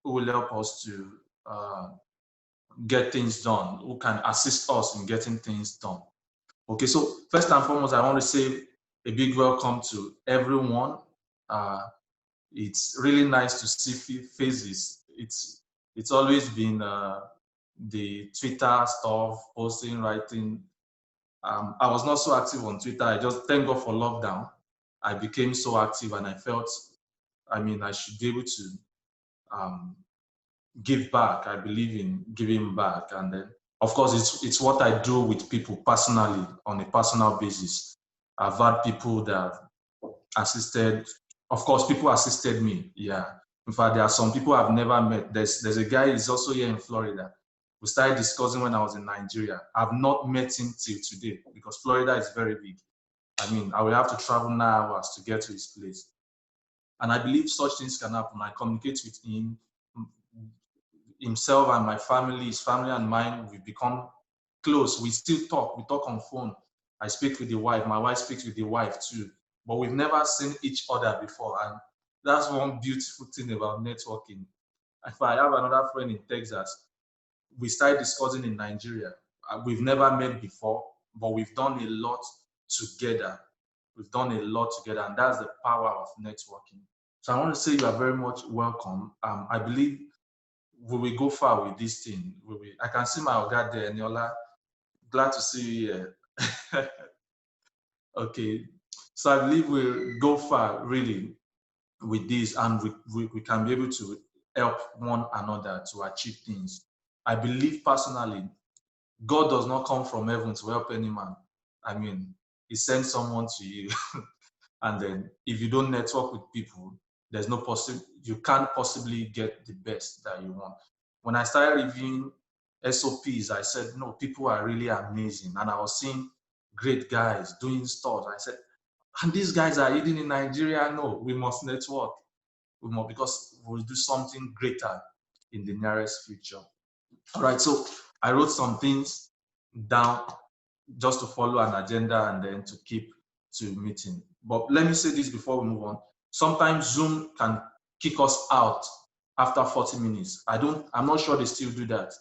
who will help us to get things done, who can assist us in getting things done. Okay, so first and foremost, I want to say a big welcome to everyone. It's really nice to see faces. It's always been the Twitter stuff, posting, writing. I was not so active on Twitter. I just thank God for lockdown. I became so active, and I felt, I mean, I should be able to give back. I believe in giving back, and then of course it's what I do with people personally on a personal basis. I've had people that assisted. Of course, people assisted me. Yeah. In fact, there are some people I've never met. There's a guy who's also here in Florida. We started discussing when I was in Nigeria. I've not met him till today because Florida is very big. I mean, I will have to travel 9 hours to get to his place. And I believe such things can happen. I communicate with him, himself and my family, his family and mine. We become close. We still talk. We talk on phone. I speak with the wife. My wife speaks with the wife too. But we've never seen each other before. And that's one beautiful thing about networking. If I have another friend in Texas, we started discussing in Nigeria. We've never met before, but we've done a lot together. We've done a lot together, and that's the power of networking. So I want to say you are very much welcome. I believe we will go far with this thing. I can see my Oga there, Niola. Glad to see you here. Okay. So I believe we'll go far really with this, and we can be able to help one another to achieve things. I believe personally, God does not come from heaven to help any man. I mean, he sends someone to you. And then if you don't network with people, there's no you can't possibly get the best that you want. When I started reviewing SOPs, I said, no, people are really amazing. And I was seeing great guys doing stuff. I said, and these guys are hidden in Nigeria. No, we must network. We must, because we'll do something greater in the nearest future. All right, so I wrote some things down just to follow an agenda and then to keep to meeting. But let me say this before we move on. Sometimes Zoom can kick us out after 40 minutes. I'm not sure they still do that.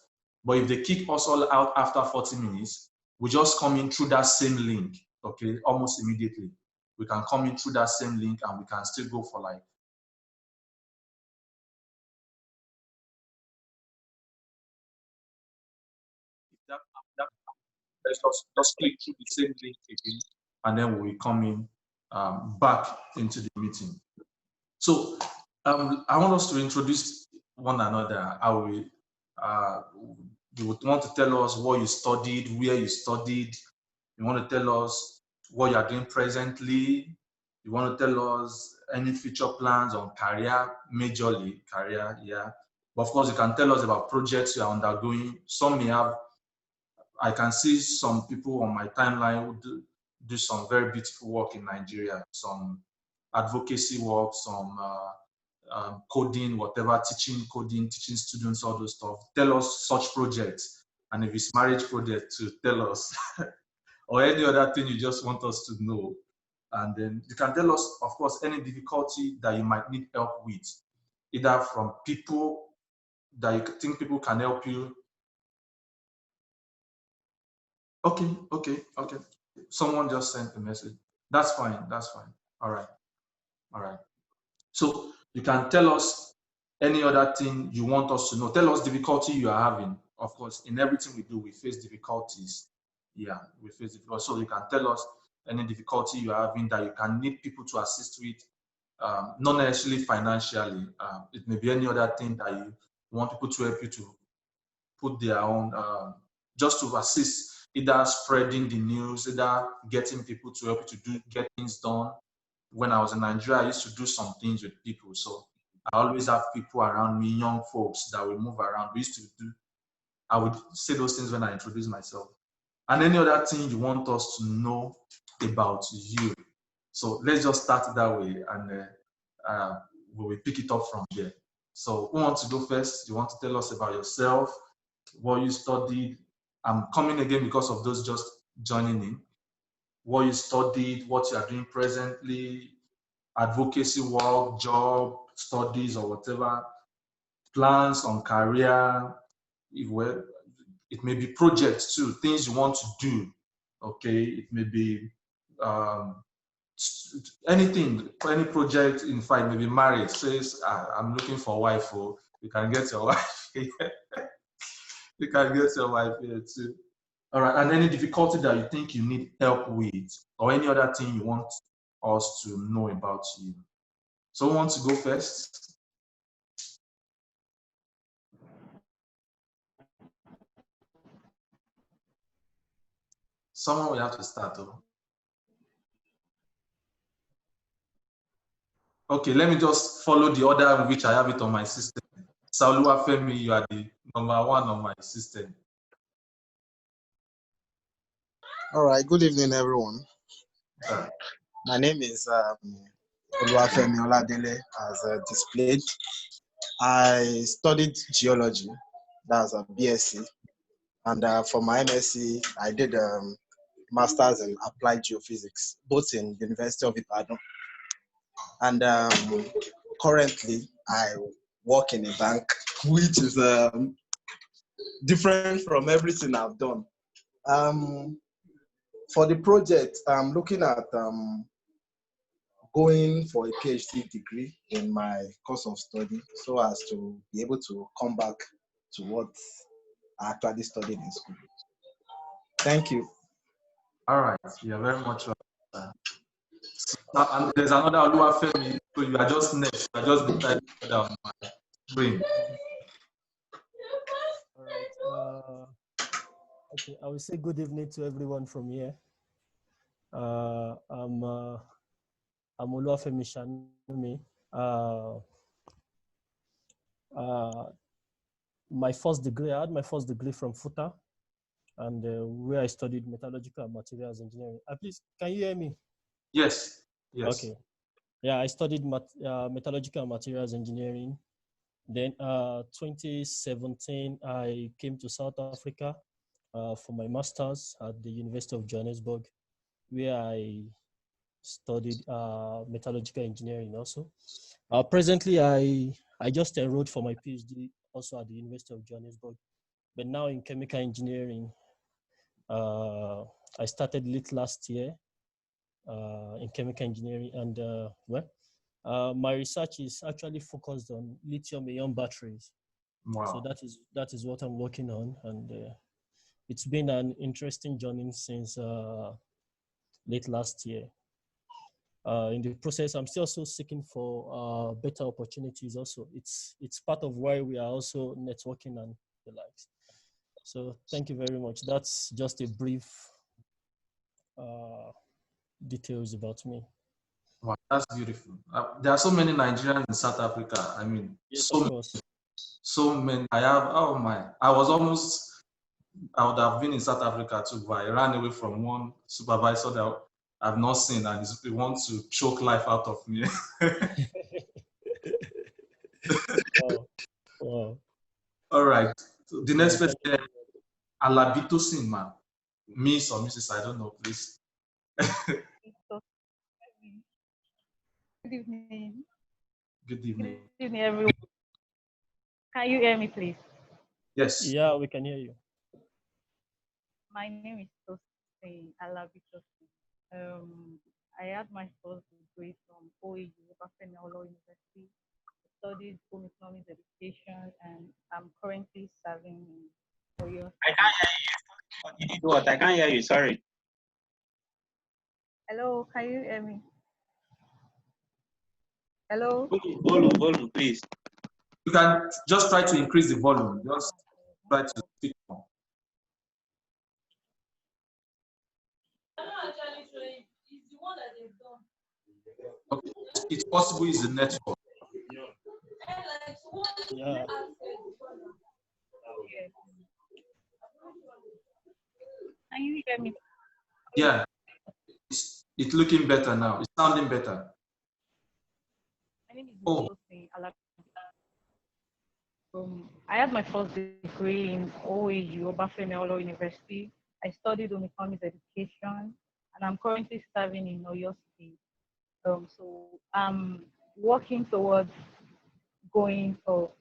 But if they kick us all out after 40 minutes, we just come in through that same link, okay, almost immediately. We can come in through that same link and we can still go for like let's just click through the same link again, and then we come in back into the meeting. So I want us to introduce one another. You would want to tell us what you studied, where you studied. You want to tell us what you are doing presently. You want to tell us any future plans on career, majorly career, yeah. But of course, you can tell us about projects you are undergoing. Some may have, I can see some people on my timeline who do some very beautiful work in Nigeria, some advocacy work, some coding, whatever, teaching coding, teaching students, all those stuff. Tell us such projects. And if it's marriage project, to tell us. Or any other thing you just want us to know. And then you can tell us, of course, any difficulty that you might need help with, either from people that you think people can help you. Okay. Someone just sent a message. That's fine. All right. So you can tell us any other thing you want us to know. Tell us difficulty you are having. Of course, in everything we do, we face difficulties. Yeah, we face difficulties. So you can tell us any difficulty you are having that you can need people to assist with, not necessarily financially. It may be any other thing that you want people to help you to put their own, just to assist, either spreading the news, either getting people to help you to get things done. When I was in Nigeria, I used to do some things with people. So I always have people around me, young folks that will move around. I would say those things when I introduce myself. And any other thing you want us to know about you. So let's just start that way, and we will pick it up from there. So who wants to go first? You want to tell us about yourself, what you studied? I'm coming again because of those just joining in. What you studied, what you are doing presently, advocacy work, job, studies, or whatever. plans on career. It may be projects too, things you want to do. Okay, it may be um, anything, any project. In fact, maybe marriage. Says, I'm looking for a wife. Oh, you can get your wife. You can get your wife here too. All right, and any difficulty that you think you need help with, or any other thing you want us to know about you. So, who wants to go first? Someone will have to start. Oh. Okay, let me just follow the order in which I have it on my system. Sauluwa Femi, you are the number one on my system. All right, good evening, everyone. My name is Oluwafemi Oladele, as displayed. I studied geology, that's a BSc, and for my MSc, I did Masters in Applied Geophysics, both in the University of Ibadan. And currently, I work in a bank, which is different from everything I've done. For the project, I'm looking at going for a PhD degree in my course of study so as to be able to come back to what I actually studied in school. Thank you. All right, you're very much welcome. And there's another Oluwafemi, so you are just next. You are just beside the other on my screen. All right. Okay, I will say good evening to everyone from here. I'm Oluwafemi Shanumi. I had my first degree from FUTA, and where I studied metallurgical and materials engineering. Please, can you hear me? Yes. Yes. Okay. Yeah, I studied metallurgical and materials engineering. Then 2017, I came to South Africa for my master's at the University of Johannesburg, where I studied metallurgical engineering also. Presently, I just enrolled for my PhD also at the University of Johannesburg, but now in chemical engineering. I started late last year in chemical engineering, and my research is actually focused on lithium-ion batteries. Wow. So that is what I'm working on, and it's been an interesting journey since late last year. In the process, I'm still also seeking for better opportunities. Also, it's part of why we are also networking and the likes. So thank you very much. That's just a brief details about me. Wow, that's beautiful. There are so many Nigerians in South Africa. I mean, Yes, so many. I would have been in South Africa too, but I ran away from one supervisor that I've not seen, and he wants to choke life out of me. Wow. All right. So the next person, Alabito Sinma. Miss or Mrs. I don't know, please. Good evening. Good evening. Good evening, everyone. Can you hear me, please? Yes. Yeah, we can hear you. My name is Tosin Alabito. I had my first degree from OAU, Obafemi University. I studied home economics education, and I'm currently serving in Oyo. I can't hear you. You did what? I can't hear you. Sorry. Hello, can you hear me? Hello? Volume, please. You can just try to increase the volume. Just try to speak more. Okay. It's possible it's the network. Yeah. Can you hear me? Yeah. It's looking better now. It's sounding better. My name is Tosin Alabito. I had my first degree in OAU, Obafemi University. I studied home economics education, and I'm currently serving in Oyo State. So I'm working towards going for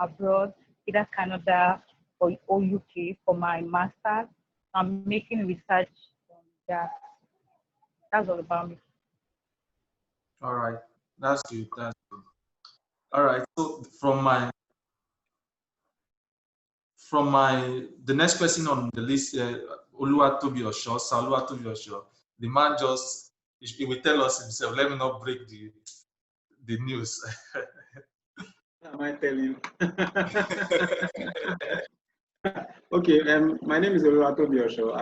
abroad, either Canada or UK for my master's. I'm making research on that. That's all about me. All right, that's good. That's good. All right. So the next person on the list, Oluwatobi Osho, Sir Oluwatobi Osho, the man just he will tell us himself. Let me not break the news. Am I telling? Okay. My name is Oluwatobi Osho.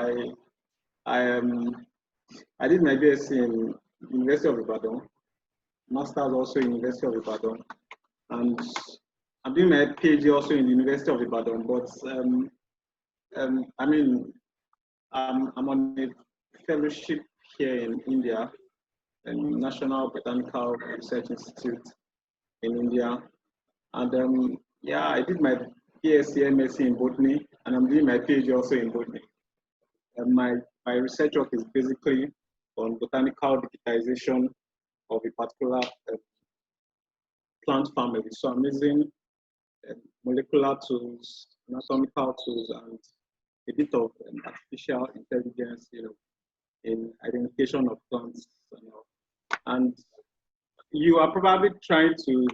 I did my BSc in University of Ibadan, Masters also in University of Ibadan, and I'm doing my PhD also in the University of Ibadan. But I mean, I'm on a fellowship here in India, in National Botanical Research Institute in India, and yeah, I did my BSc MSc in botany, and I'm doing my PhD also in botany. And my research work is basically on botanical digitization of a particular plant family. So I'm using molecular tools, anatomical tools, and a bit of artificial intelligence, in identification of plants. And you are probably trying to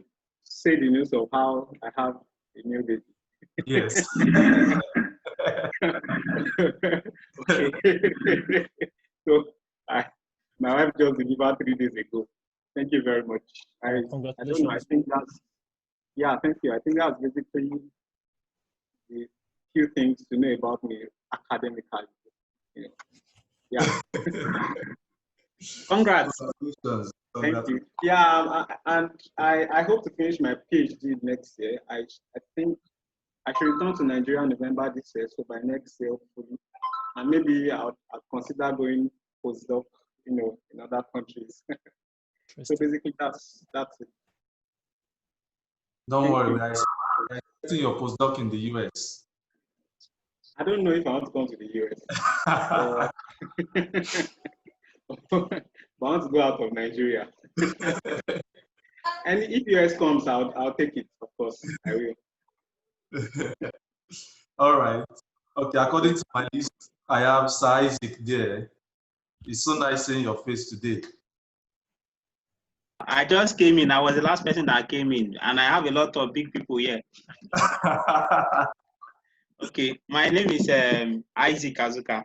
say the news of how I have a new baby. Yes. Okay. So my wife just delivered 3 days ago. Thank you very much. I don't know. I Congratulations. think thank you. I think that's basically the few things to know about me academically. Yeah. Congrats. Thank you. Yeah, and I hope to finish my PhD next year. I think I should return to Nigeria in November this year, so by next year, hopefully, and maybe I'll consider going postdoc, in other countries. So basically, that's it. Don't Thank worry, you. we are expecting your postdoc in the US. I don't know if I want to come to the US. But I want to go out of Nigeria. And if US comes out, I'll take it, of course. I will. All right. Okay, according to my list, I have Sir Isaac there. It's so nice seeing your face today. I just came in. I was the last person that came in, and I have a lot of big people here. Okay, my name is Isaac Azuka.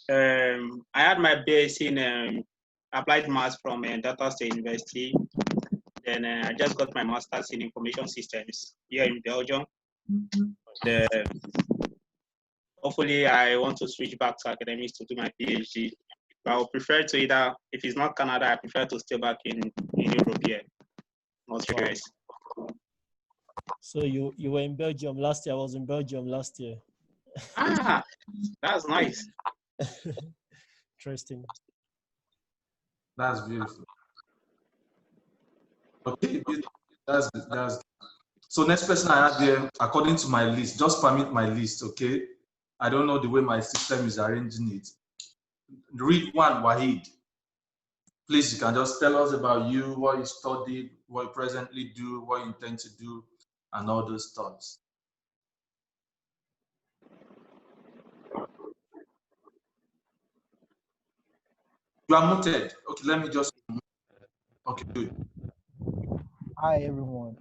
I had my BSc in applied maths from Delta State University. Then I just got my master's in information systems here in Belgium. Hopefully, I want to switch back to academics to do my PhD. But I would prefer to either, if it's not Canada, I prefer to stay back in Europe here, not US. So you were in Belgium last year. I was in Belgium last year. Ah, that's nice. Interesting. That's beautiful. Okay, that's so next person I have here, according to my list, just permit my list, okay? I don't know the way my system is arranging it. Read one, Wahid. Please, you can just tell us about you, what you studied, what you presently do, what you intend to do, and all those thoughts. You are muted. Okay, let me just. Okay, good. Hi everyone.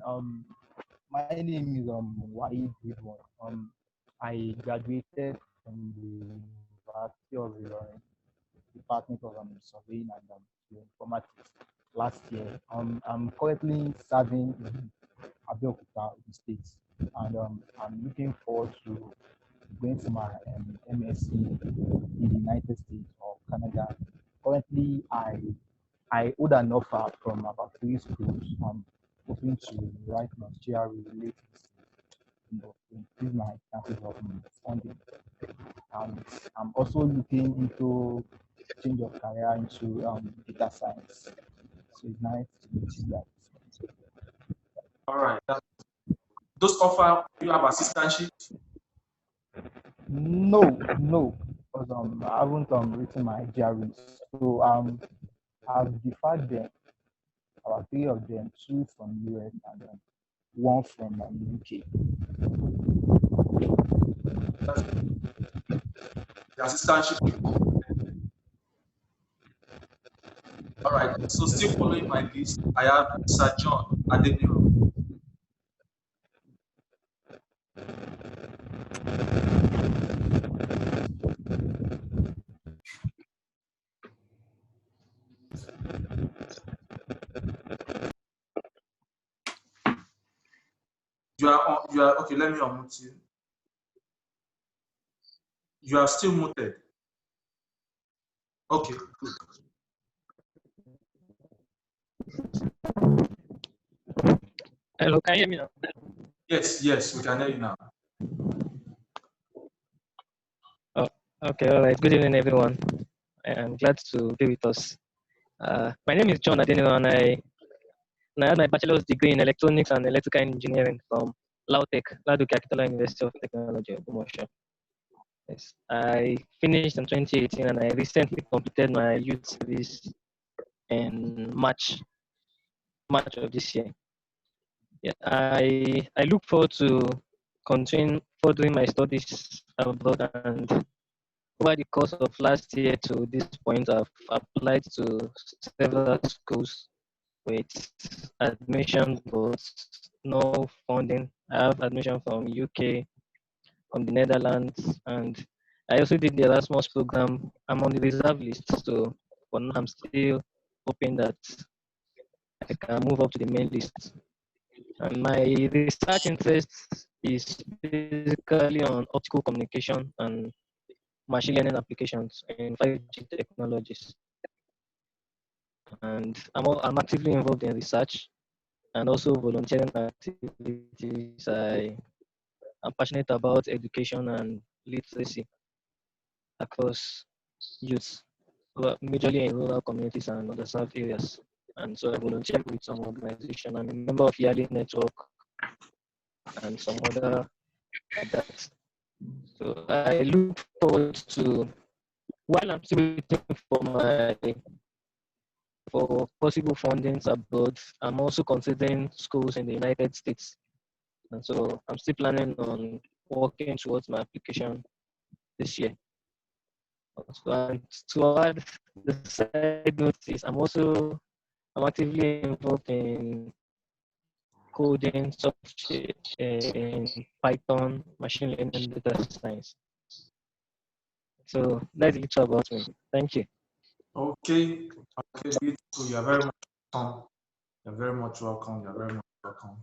My name is Wahid Ridwan. I graduated from the University of Ilorin, Department of Surveying and Geoinformatics last year. I'm currently serving in Abeokuta, the States, and I'm looking forward to going to my MSc in the United States or Canada. Currently, I hold an offer from about 3 schools. I'm hoping to write my GRE related to increase my chances of funding. I'm also looking into change of career into data science. So it's nice to meet you guys. All right. Those offer, you have assistantships? No, because I haven't written my GREs. So I've deferred them, about 3 of them, 2 from US and one from UK. The assistantship. All right. So still following my list, I have Sir John Adeniro. You are okay. Let me unmute you. You are still muted. Okay, good. Hello, can you hear me now? Yes, yes, we can hear you now. Oh, okay, all right. Good evening, everyone. I'm glad to be with us. My name is John Adeniro, and I had my bachelor's degree in electronics and electrical engineering from LAUTECH, Ladoke Akitola University of Technology, Ogbomoso. Yes, I finished in 2018, and I recently completed my youth service in March of this year. Yeah, I look forward to continuing furthering my studies abroad, and over the course of last year to this point, I've applied to several schools with admission but no funding. I have admission from UK, from the Netherlands, and I also did the Erasmus program. I'm on the reserve list, so for now I'm still hoping that I can move up to the main list. And my research interest is basically on optical communication and machine learning applications in 5G technologies. And I'm actively involved in research and also volunteering activities. I'm passionate about education and literacy across youth, majorly in rural communities and underserved areas. And so I volunteer with some organization. I'm a member of Yali Network and some other like that. So I look forward to, while I'm still waiting for possible fundings abroad, I'm also considering schools in the United States. And so I'm still planning on working towards my application this year. So, and to add the side notice, I'm actively involved in coding, software, in Python, machine learning, and data science. So that's it about me. Thank you. Okay, beautiful. You are very much welcome. You're very much welcome. You're very much welcome.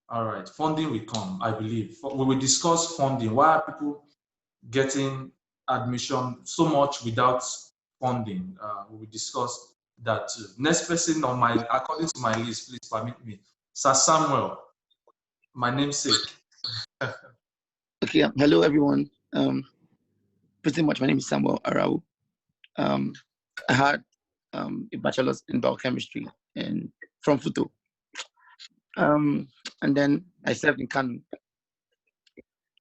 All right, funding will come, I believe. We will discuss funding. Why are people getting admission so much without funding? We will discuss that too. Next person on my, according to my list, please permit me. Sir Samuel, my namesake. Okay, hello everyone. Pretty much my name is Samuel Arau. I had a bachelor's in biochemistry from Futo. And then I served in Kanu.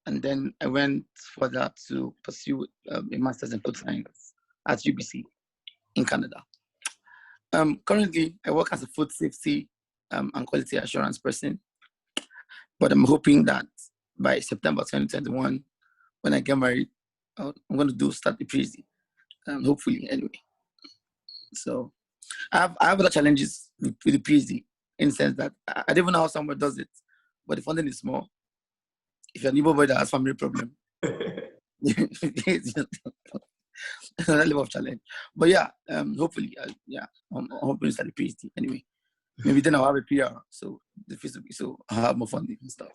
And then I went further to pursue a master's in food science at UBC in Canada. Currently, I work as a food safety and quality assurance person, but I'm hoping that by September 2021, when I get married, I'm going to start the PhD, hopefully anyway. So I have other challenges with the PhD in the sense that I don't even know how someone does it, but the funding is small. If you're an Igbo boy that has family problem, it's a level of challenge. But yeah, hopefully, I'm hoping to start the PhD anyway. Maybe then I'll have a PR, so the feasibility, so I'll have more funding and stuff.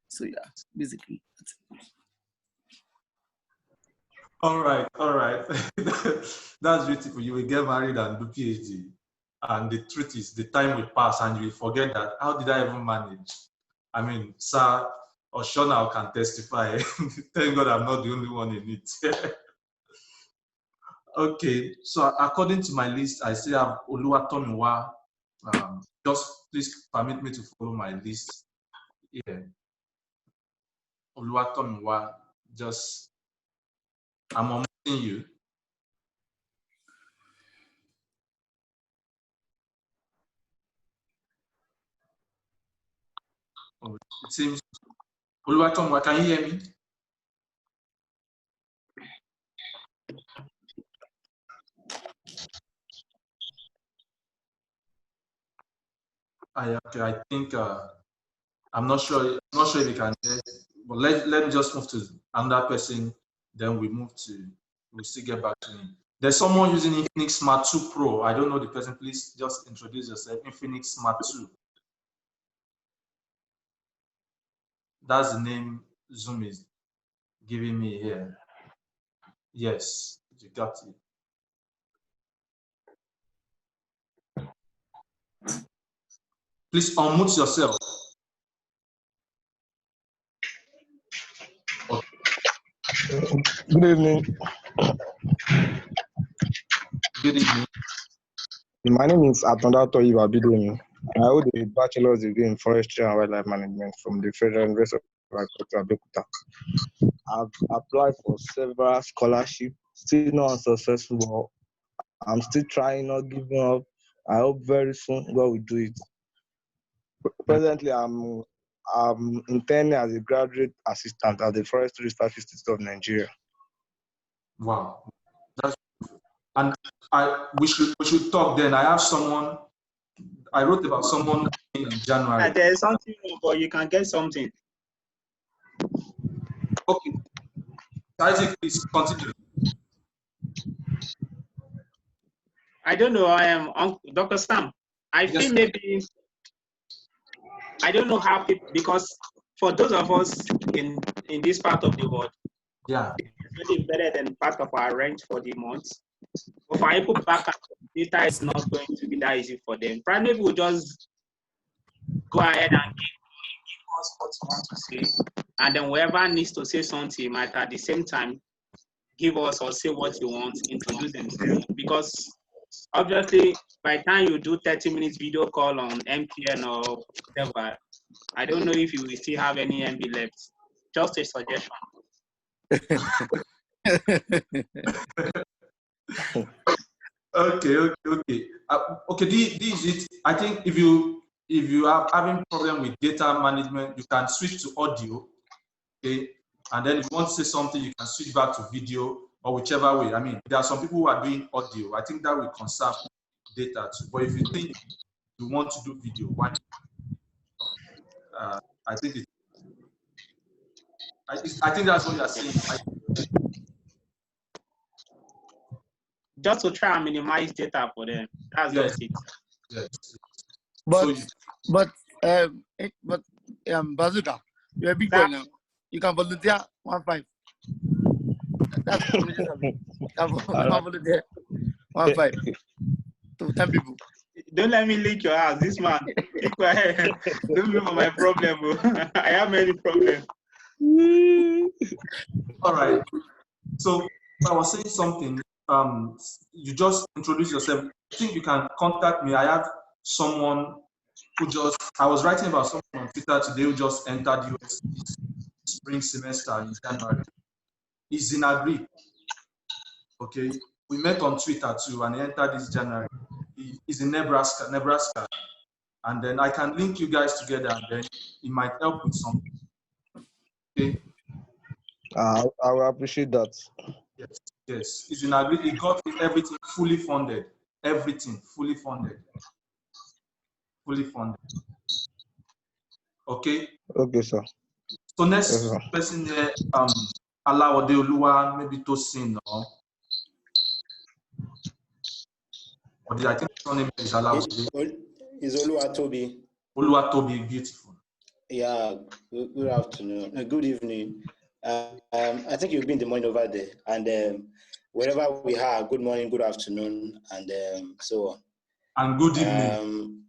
So yeah, basically that's it. All right. That's beautiful. You will get married and do PhD. And the truth is, the time will pass and you will forget that, how did I even manage? I mean, Sir Oshona can testify. Thank God I'm not the only one in it. Okay, so according to my list, I still have Oluwatomiwa. Just please permit me to follow my list. Yeah. Oluwatomiwa, just, I'm omitting you. Oh, it seems. Oluwatomwa, can you hear me? Okay, I think I'm not sure. I'm not sure if you can hear. But let me just move to another person. Then we'll still get back to him. There's someone using Infinix Smart 2 Pro. I don't know the person. Please just introduce yourself. Infinix Smart 2. That's the name Zoom is giving me here. Yes, you got it. Please unmute yourself. Okay. Good evening. Good evening. My name is Atonda Toyiba Bidoni. I hold a bachelor's degree in forestry and wildlife management from the Federal University of Abeokuta. I've applied for several scholarships, still not unsuccessful, but I'm still trying, not giving up. I hope very soon God will do it. Presently, I'm interning as a graduate assistant at the Forestry Research Institute of Nigeria. Wow, and we should talk then. I have someone. I wrote about someone in January. There's something more, but you can get something. Okay, Isaac, please continue. I don't know. I am Dr. Sam. I feel maybe I don't know how people, because for those of us in this part of the world, yeah, it's really better than part of our rent for the month. But for people back at data, it's not going to be that easy for them. Probably will just go ahead and give us what you want to say, and then whoever needs to say something might at the same time give us or say what you want, introduce themselves. Because obviously, by the time you do 30 minutes video call on MTN or whatever, I don't know if you will still have any MB left. Just a suggestion. Okay. Okay. This is it. I think if you are having problem with data management, you can switch to audio. Okay, and then if you want to say something, you can switch back to video or whichever way. I mean, there are some people who are doing audio. I think that will conserve data too. But if you think you want to do video, why? I think I think that's what you are saying. Just to try and minimize data for them. That's just it. Yes. But Bazooka, you're a big boy now. You can volunteer 1.5. That's you can volunteer 1.5 to 10 people. Don't let me leak your house, this man. Keep quiet. Don't look for my problem. I have many problems. All right. So I was saying something. You just introduce yourself. I think you can contact me. I have someone who I was writing about someone on Twitter today who just entered US spring semester in January. He's in Agri. Okay. We met on Twitter too, and he entered this January. He's in Nebraska. And then I can link you guys together, and then it might help with something. Okay. I will appreciate that. Yes. He's in Agri. He got everything fully funded. Everything fully funded. Okay. Okay, sir. So next person here, Alawode Oluwa, maybe Tosin, or did I think his name is Alawode? Is Oluwatobi. Oluwatobi, beautiful. Yeah, good afternoon. Good evening. I think you've been the morning over there, and wherever we are, good morning, good afternoon, and so on. And good evening.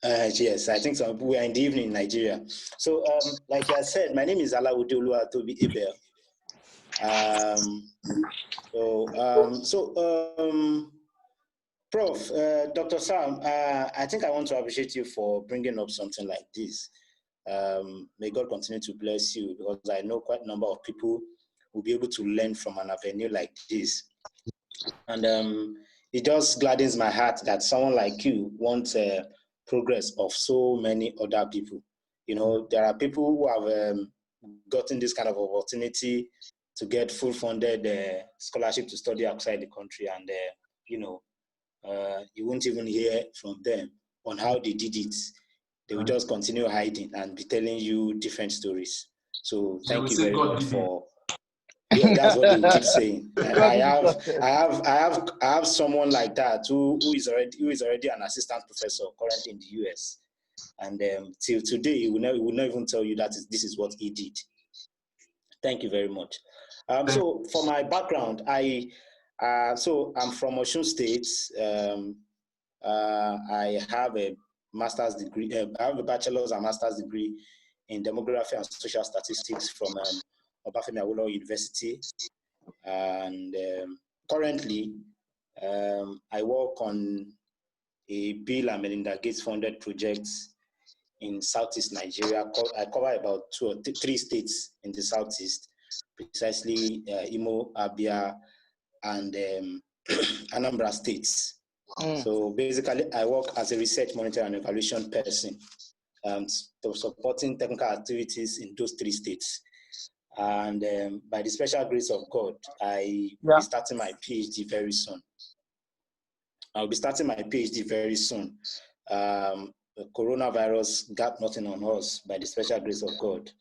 Yes, I think so. We are in the evening in Nigeria. So, like I said, my name is Alawode Oluwatobi Abel. Prof, Dr. Sam, I think I want to appreciate you for bringing up something like this. May God continue to bless you, because I know quite a number of people will be able to learn from an avenue like this. And it just gladdens my heart that someone like you wants progress of so many other people. You know, there are people who have gotten this kind of opportunity to get full funded scholarship to study outside the country, and you know, you won't even hear from them on how they did it. They will just continue hiding and be telling you different stories. So thank you very much for. Yeah, that's what they will keep saying. I have someone like that who is already an assistant professor currently in the US, and till today he will not even tell you that this is what he did. Thank you very much. So for my background, so I'm from Osun State. I have a master's degree. I have a bachelor's and master's degree in demography and social statistics from Obafemi Awolowo University, and currently I work on a Bill and Melinda Gates funded project in Southeast Nigeria. I cover about 2 or 3 states in the Southeast, precisely Imo, Abia, and Anambra states. So basically, I work as a research monitor and evaluation person, supporting technical activities in those 3 states. And by the special grace of God, I will be starting my PhD very soon. I'll be starting my PhD very soon. The coronavirus got nothing on us by the special grace of God.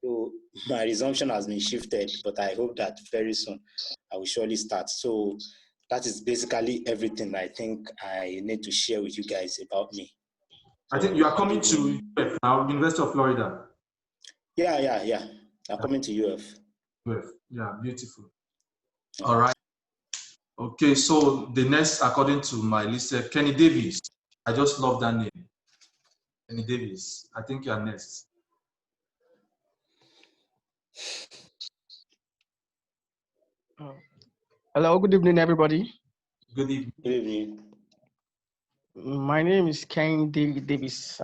So my resumption has been shifted, but I hope that very soon I will surely start. So that is basically everything I think I need to share with you guys about me. I think you are coming to UF now, University of Florida. Yeah. I'm coming to UF. UF, yeah, beautiful. All right. Okay, so the next, according to my list, Kenny Davis. I just love that name. Kenny Davis. I think you are next. Hello, good evening, everybody. Good evening. Good evening. My name is Ken Davis.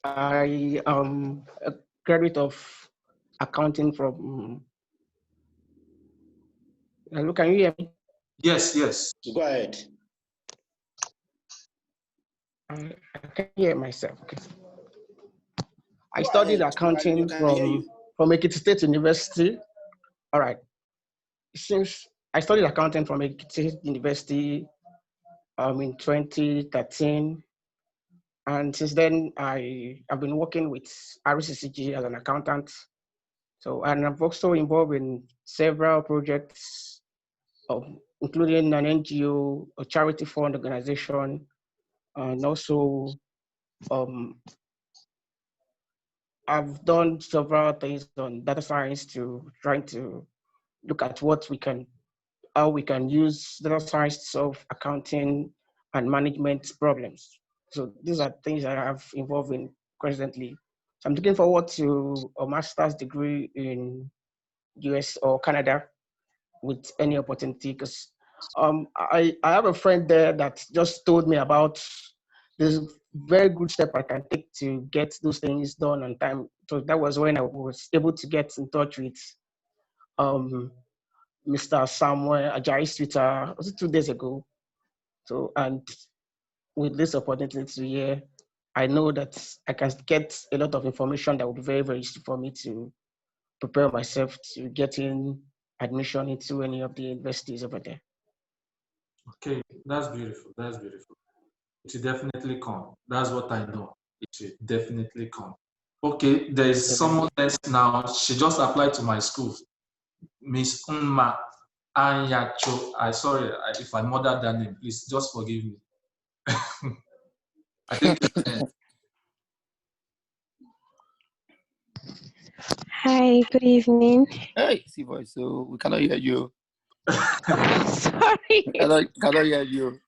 I am a graduate of accounting from. Hello, can you hear me? Yes. Go ahead. I can hear myself. Okay. I studied accounting from Ekiti State University. All right. Since I studied accounting from Ekiti State University in 2013. And since then, I have been working with RCCG as an accountant. So, and I'm also involved in several projects, including an NGO, a charity fund organization, and also I've done several things on data science to trying to look at how we can use data science to solve accounting and management problems. So these are things that I have involved in presently. So I'm looking forward to a master's degree in US or Canada with any opportunity, because I have a friend there that just told me about this very good step I can take to get those things done on time. So that was when I was able to get in touch with Mr. Samuel Ajayi's Twitter, was it 2 days ago? So, and with this opportunity to hear, I know that I can get a lot of information that will be very, very useful for me to prepare myself to getting admission into any of the universities over there. Okay, that's beautiful. It will definitely come. That's what I know. It will definitely come. Okay, there is someone else now. She just applied to my school. Miss Unma Anyacho. Sorry if I murdered that name. Please just forgive me. I think. Hi, good evening. Hey, see voice. So we cannot hear you. Sorry. We cannot hear you.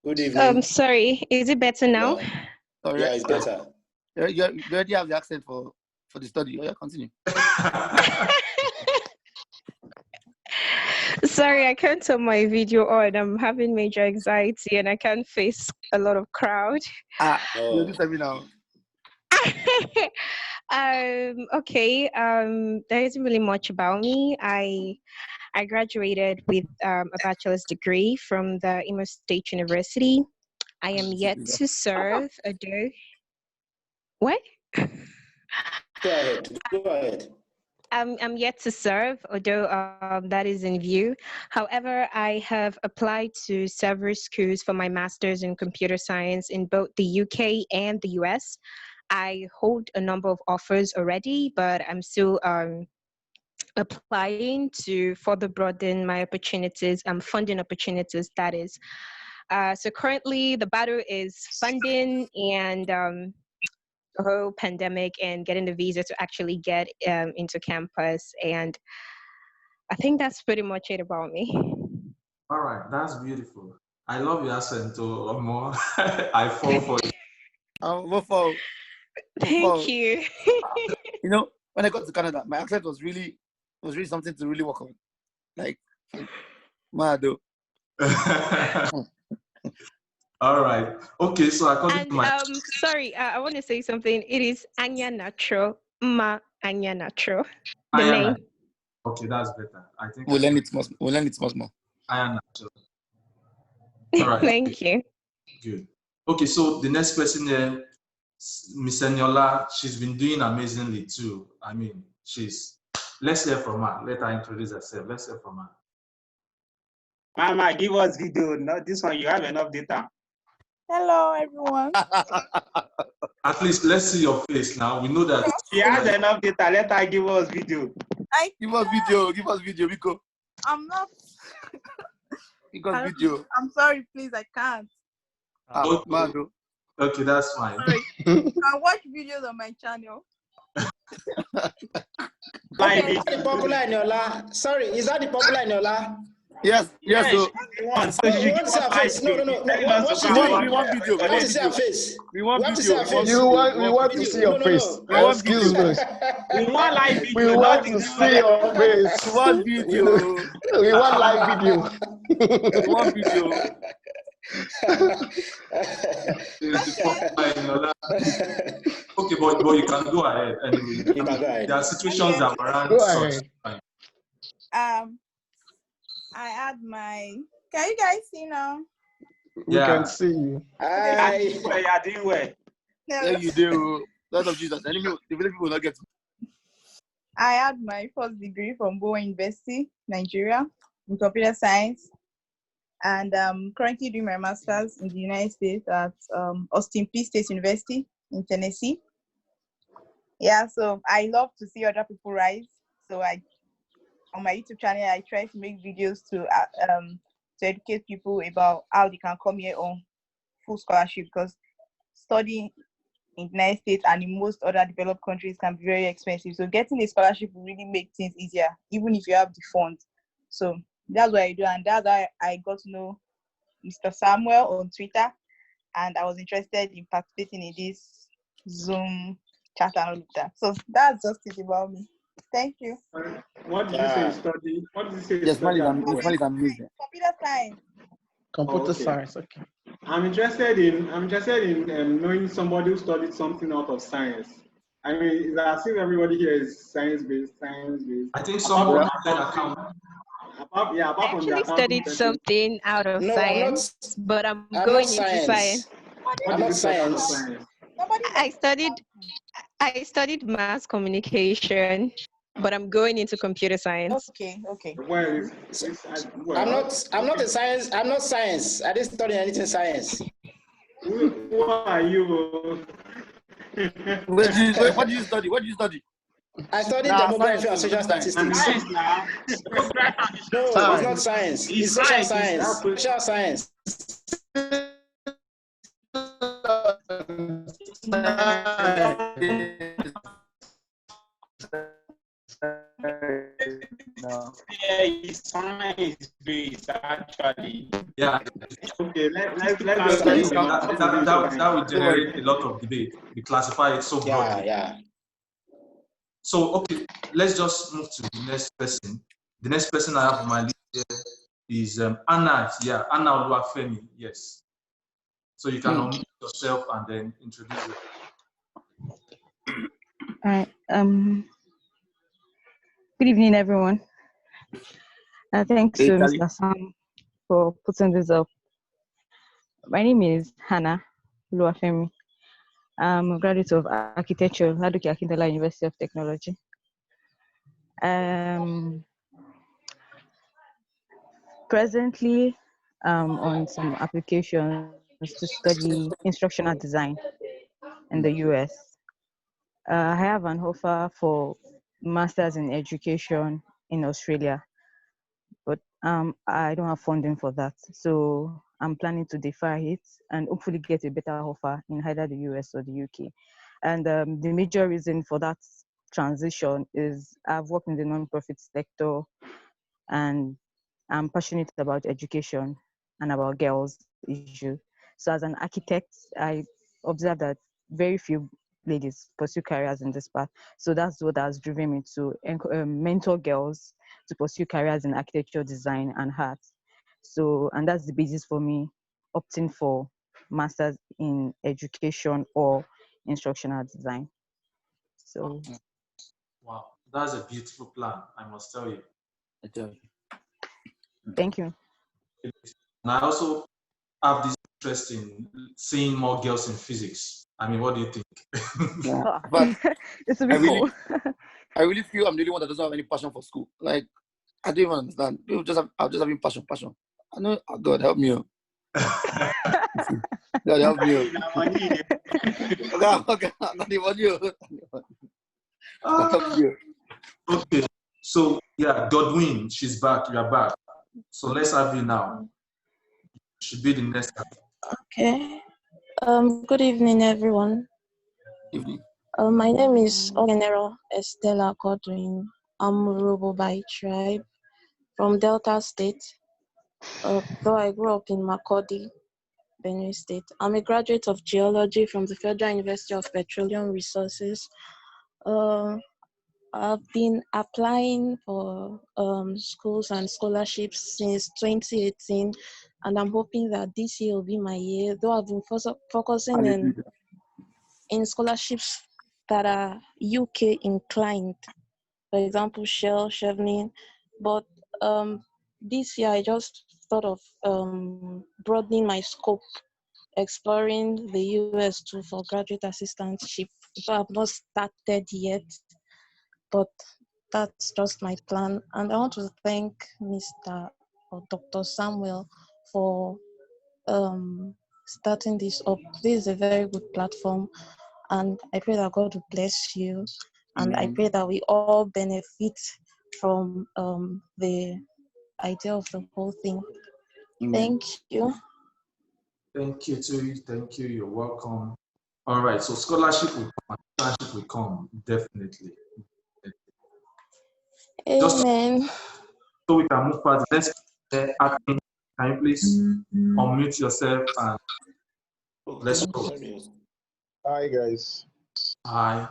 Good evening. Sorry. Is it better now? Yeah, it's better. You already have the accent for the study. Yeah, continue. Sorry, I can't turn my video on. I'm having major anxiety and I can't face a lot of crowd. You just let me know. Okay. There isn't really much about me. I graduated with a bachelor's degree from the Imo State University. I am yet to serve, although. What? Go ahead. Go ahead. I'm yet to serve, although that is in view. However, I have applied to several schools for my master's in computer science in both the UK and the US. I hold a number of offers already, but I'm still applying to further broaden my opportunities, funding opportunities, that is. So currently, the battle is funding and the whole pandemic and getting the visa to actually get into campus. And I think that's pretty much it about me. All right, that's beautiful. I love your accent, Omo. I fall for it. Thank you. You know, when I got to Canada, my accent was really something to really work on. Like, mado. All right. Okay, so according And to my sorry, I want to say something. It is Anya Natural, Ma Anya Natural. The Anya name. Okay, that's better. I think We'll learn it much more. Anya Natural. All right. Thank you. Good. Okay, so the next person here, Miss Eniola, she's been doing amazingly too. I mean, let's hear from her. Let her introduce herself. Let's hear from her. Mama, give us video. Not this one, you have enough data. Hello, everyone. At least let's see your face now. We know that She has enough data. Let her give us video. Give us video, Biko. I'm not. Give us video. I'm sorry, please, I can't. Okay, that's fine. Sorry. You can watch videos on my channel. Okay, is that the popular Eniola? Sorry, is that the popular Eniola? Yes. So what's her face? No. What's she doing? We want video. I want to see her face. We want to see her face. We want to see your face. Excuse me. We want live video. We want to see your face. We want video. We want live video. We want video. Okay, but you can go ahead anyway. You can go ahead. There are situations that warrant Go such ahead. time. I had my. Can you guys see now? We can see you. Hi. You are doing well. Yeah, you do. Lord of Jesus. The village people will not get. I had my first degree from Bowen University, Nigeria, in computer science, and I'm currently doing my master's in the United States at Austin Peay State University in Tennessee. Yeah, so I love to see other people rise. So on my YouTube channel, I try to make videos to educate people about how they can come here on full scholarship, because studying in the United States and in most other developed countries can be very expensive. So getting a scholarship will really make things easier, even if you have the funds. So that's what I do, and that's how I got to know Mr. Samuel on Twitter, and I was interested in participating in this Zoom chat and all of that. So that's just it about me. Thank you. What did you say you study? What did you say you Yes, study? Computer science. Computer science, okay. I'm interested in knowing somebody who studied something out of science. I mean, it's as if everybody here is science-based. I think someone has an account. I actually studied something out of science, but I'm going into science. I'm not science. I studied mass communication, but I'm going into computer science. Okay. I'm not a science. I'm not science. I didn't study anything science. Who are you? What do you study? I studied demography and social statistics. No, it's not science. It's social science. Social science. It's science based actually. Yeah. Okay, let's that will generate a lot of debate. We classify it so broadly. Yeah. So okay, let's just move to the next person. The next person I have on my list here is Anna. Yeah, Anna Oluwafemi. Yes. So you can unmute yourself and then introduce yourself. All right. Good evening, everyone. Thanks to Mr. Sam for putting this up. My name is Hannah Luafemi. I'm a graduate of architecture, Ladoke Akintola University of Technology. Presently, on some applications to study instructional design in the US. I have an offer for Masters in Education in Australia, but I don't have funding for that. So I'm planning to defer it and hopefully get a better offer in either the US or the UK. And the major reason for that transition is I've worked in the nonprofit sector and I'm passionate about education and about girls' issue. So as an architect, I observe that very few ladies pursue careers in this path. So that's what has driven me to mentor girls to pursue careers in architecture, design, and art. So, and that's the basis for me opting for masters in education or instructional design. So, wow, that's a beautiful plan, I must tell you. Thank you. And I also have this interest in seeing more girls in physics. I mean, what do you think? Yeah, but This would be cool. I really feel I'm the only one that doesn't have any passion for school. Like, I don't even understand. People just have, I'm just having passion. I know, oh God, help me. God, help me. Okay, not even you. Okay, so yeah, Godwin, she's back. You are back. So let's have you now. Should be the next time. Okay. Good evening, everyone. Evening. My name is General Estella Godwin. I'm Urobo by tribe from Delta State. Though I grew up in Makurdi, Benue State. I'm a graduate of geology from the Federal University of Petroleum Resources. I've been applying for schools and scholarships since 2018, and I'm hoping that this year will be my year. Though I've been focusing in scholarships that are UK inclined, for example, Shell, Chevening. But this year I just thought of broadening my scope, exploring the US too for graduate assistantship. So I've not started yet, but that's just my plan. And I want to thank Mr. or Dr. Samuel for starting this up. This is a very good platform, and I pray that God will bless you, and I pray that we all benefit from the idea of the whole thing. Thank you. Thank you too. Thank you. You're welcome. All right. So scholarship will come. Scholarship will come definitely. Amen. Just so we can move past. Let's Can you please unmute yourself and let's go. Hi guys. Hi.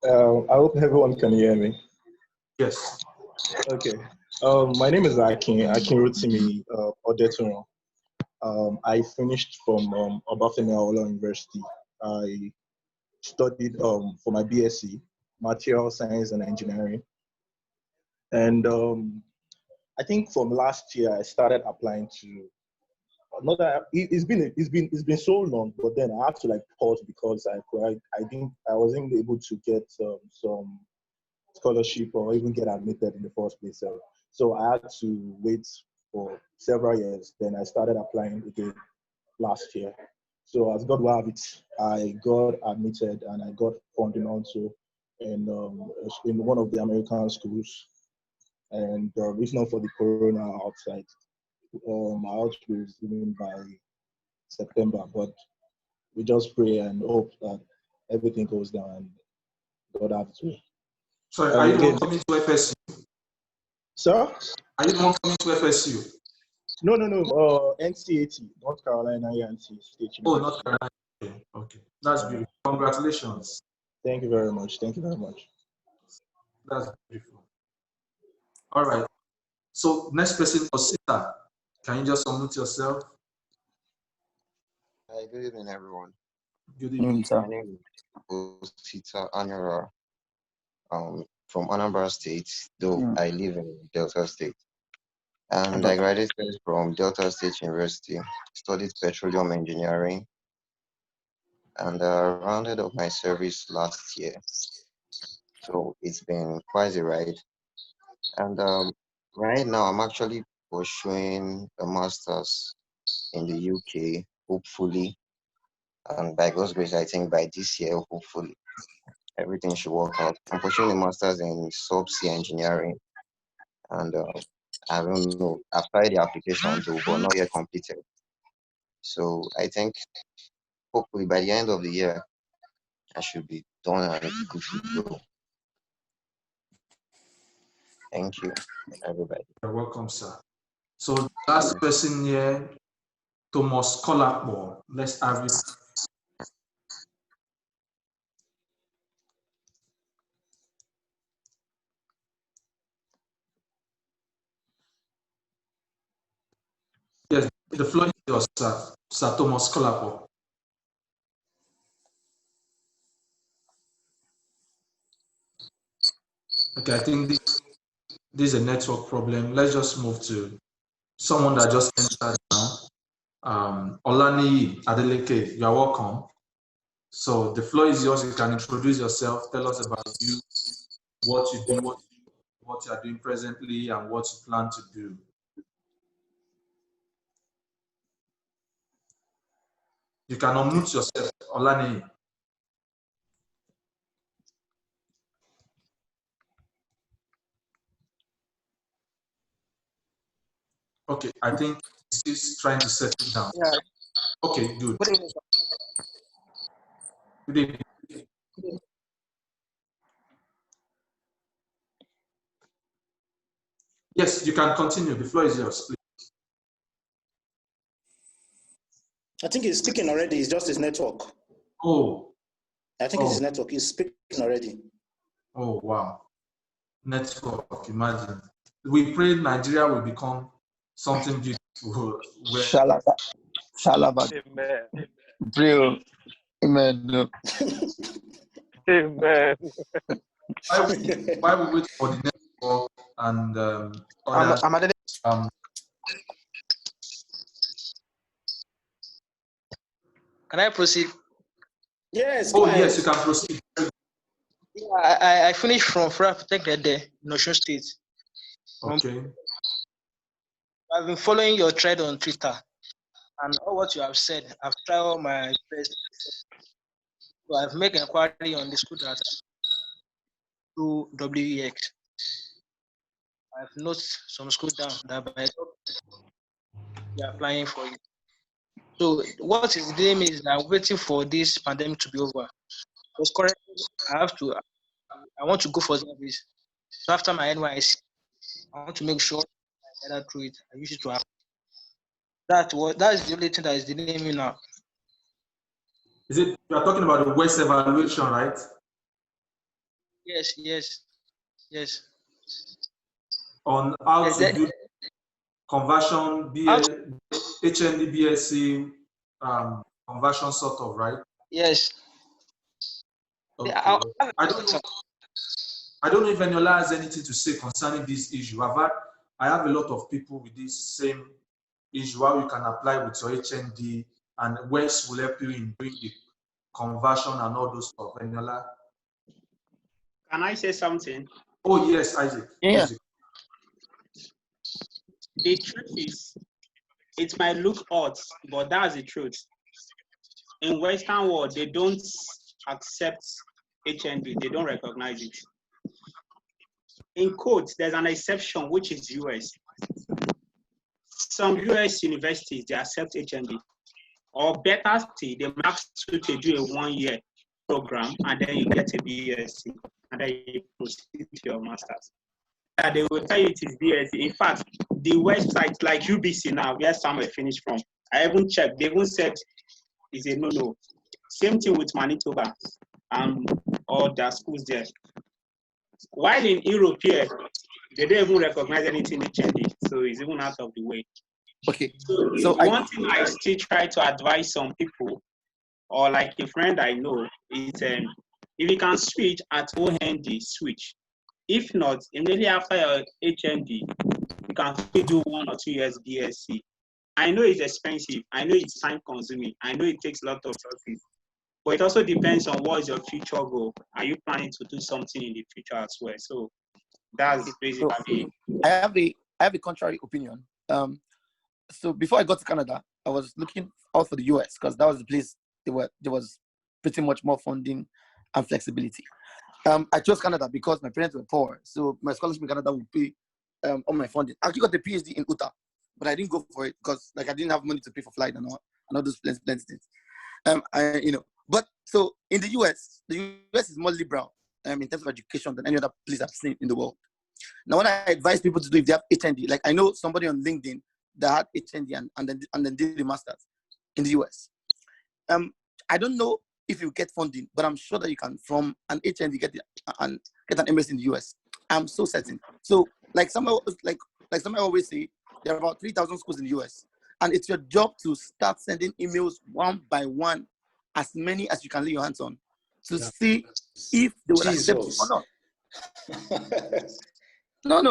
I hope everyone can hear me. Yes. Okay. My name is Akin Rotimi Odetun. I finished from Obafemi Awolowo University. I studied for my BSc, Material Science and Engineering. And I think from last year I started applying to. Not that it's been so long, but then I had to like pause because I wasn't able to get some scholarship or even get admitted in the first place. So I had to wait for several years. Then I started applying again last year. So as God will have it, I got admitted and I got funding also in one of the American schools. And if not for the corona outside, my out will even by September. But we just pray and hope that everything goes down and God have his way. Sorry, are you the one coming to FSU? Sir? Are you the one coming to FSU? No. NCAT, North Carolina NC State University. Oh, North Carolina. Okay. That's beautiful. Congratulations. Thank you very much. Thank you very much. That's beautiful. All right. So next person, Osita. Can you just unmute yourself? Hi, good evening, everyone. Good evening. My name is Osita Anura, from Anambra State, though I live in Delta State. And I graduated from Delta State University, studied petroleum engineering, and rounded up my service last year. So it's been quite a ride. And right now, I'm actually pursuing a master's in the UK, hopefully. And by God's grace, I think by this year, hopefully, everything should work out. I'm pursuing a master's in subsea engineering. And I don't know, I've tried the application though, but not yet completed. So I think hopefully by the end of the year, I should be done and good to go. Thank you, everybody. You're welcome, sir. So last person here, Thomas Colakbo. Let's have it. Yes, the floor is yours, sir. Sir Thomas Colakbo. Okay, I think this is a network problem. Let's just move to someone that just entered now. Olani Adeleke, you are welcome. So the floor is yours. You can introduce yourself, tell us about you, what you do, what you are doing presently, and what you plan to do. You can unmute yourself, Olani. Okay, I think he's trying to settle down. Yeah. Okay, good. Good evening, Good evening. Yes, you can continue. The floor is yours, please. I think he's speaking already. It's just his network. Oh. I think it's his network. He's speaking already. Oh, wow. Network, imagine. We pray Nigeria will become something beautiful. Shalaba. Amen. Bro. Amen. Amen. Why we wait for the network and other, Can I proceed? Yes. Oh, yes, you can proceed. Yeah, I finished from Tech there in Osun State. Okay. I've been following your thread on Twitter, and all what you have said, I've tried all my best. So I've made inquiry on the school that through WEX. I've noted some school down that by we are applying for it. So what is the name is that I'm waiting for this pandemic to be over. Because currently I want to go for service. So after my NYC, I want to make sure I get through it. I use it to have. That is the only thing that is delaying me now. Is it you are talking about the West evaluation, right? Yes. On how to do conversion, HND, BSc, conversion sort of, right? Yes. Okay. I don't know if Eniola has anything to say concerning this issue. I have a lot of people with this same issue, how you can apply with your HND, and West will help you in doing the conversion and all those stuff. Eniola? Can I say something? Oh, yes, Isaac. Yeah. The truth is, it might look odd, but that's the truth. In Western world, they don't accept HND. They don't recognize it. In quotes, there's an exception, which is US. Some US universities, they accept HND. Or better still, they max you to do a 1-year program, and then you get a BSc, and then you proceed to your master's. And they will tell you it is BSc. In fact, the website like UBC now, where Samuel finished from, I even checked. They even said it's a no. Same thing with Manitoba and all their schools there. While in Europe here, they don't even recognize anything HND, so it's even out of the way. Okay. So one thing I still try to advise some people, or like a friend I know, is if you can switch at OND, switch. If not, immediately after your HND, you can still do 1 or 2 years BSc. I know it's expensive. I know it's time consuming. I know it takes a lot of resources. But it also depends on what is your future goal. Are you planning to do something in the future as well? So that's basically. I have a contrary opinion. So before I got to Canada, I was looking out for the US because that was the place there was pretty much more funding and flexibility. I chose Canada because my parents were poor, so my scholarship in Canada would pay all my funding. I actually got the PhD in Utah, but I didn't go for it because I didn't have money to pay for flight and all those plenty things. But so in the US is more liberal in terms of education than any other place I've seen in the world. Now, when I advise people to do if they have HND, like I know somebody on LinkedIn that had HND and then did the masters in the US. I don't know if you get funding, but I'm sure that you can from an HND get an MS in the US. I'm so certain. So like somebody always say, there are about 3,000 schools in the US, and it's your job to start sending emails one by one, as many as you can lay your hands on, to see if they will accept you or not. No.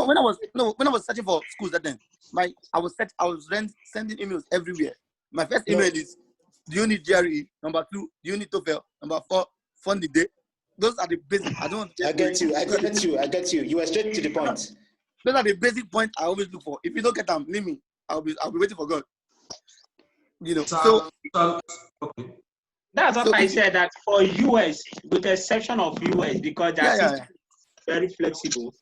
When I was searching for schools that then, I was sending emails everywhere. My first email is, do you need GRE? Number 2, do you need TOEFL? Number 4, fund the day. Those are the basic. I get you. You were straight to the point. Those are the basic points I always look for. If you don't get them, leave me. I'll be waiting for God. Okay. That's what I said, that for US, with the exception of US, because they're very flexible.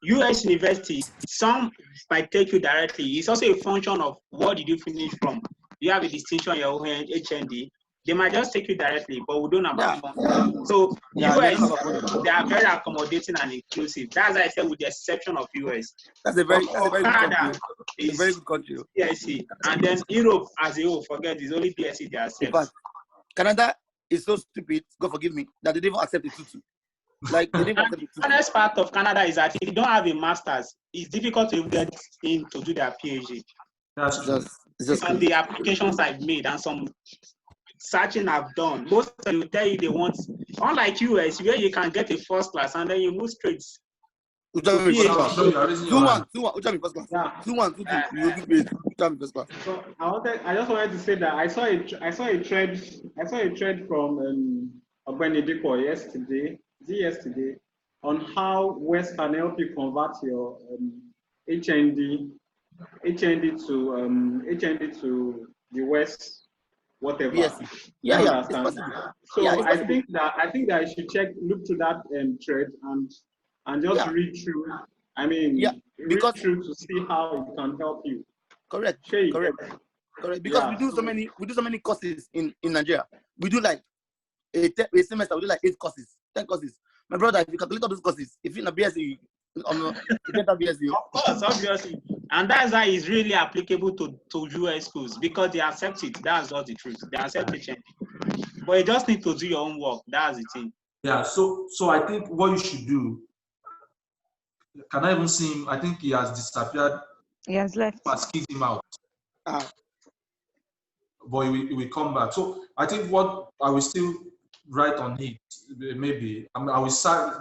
US university, some might take you directly. It's also a function of what did you finish from. You have a distinction in your HND. They might just take you directly, but we don't have funding. So US, they are very accommodating and inclusive. That's why I said with the exception of US. That's a very Canada is a very good country. BSc, and then Europe as a whole, forget it's only BSc they accept. In fact, Canada is so stupid, God forgive me, that they didn't even accept the tutu. Like they didn't accept the tutu. The honest part of Canada is that if you don't have a master's, it's difficult to get in to do their PhD. That's just on the applications I've made and some searching I've done, most of them will tell you they want, unlike US, where you can get a first class and then you move straight. So I just wanted to say that I saw a trend from Benedico yesterday on how West can help you convert your HND to the West, whatever. Yes. So I think that I should look to that thread and just read through. I mean, read through to see how it can help you. Correct. Because we do so many courses in Nigeria. We do like a semester. We do like 8 courses, 10 courses. My brother, if you calculate all those courses, if you're in a BSc, you get a BSc. Of course, obviously. And that's why it's really applicable to US schools, because they accept it. That's not the truth. They accept it. But you just need to do your own work. That's the thing. Yeah, so I think what you should do, can I even see him? I think he has disappeared. He has left. Must kick him out. But he will come back. So I think what I will still write on it, maybe I will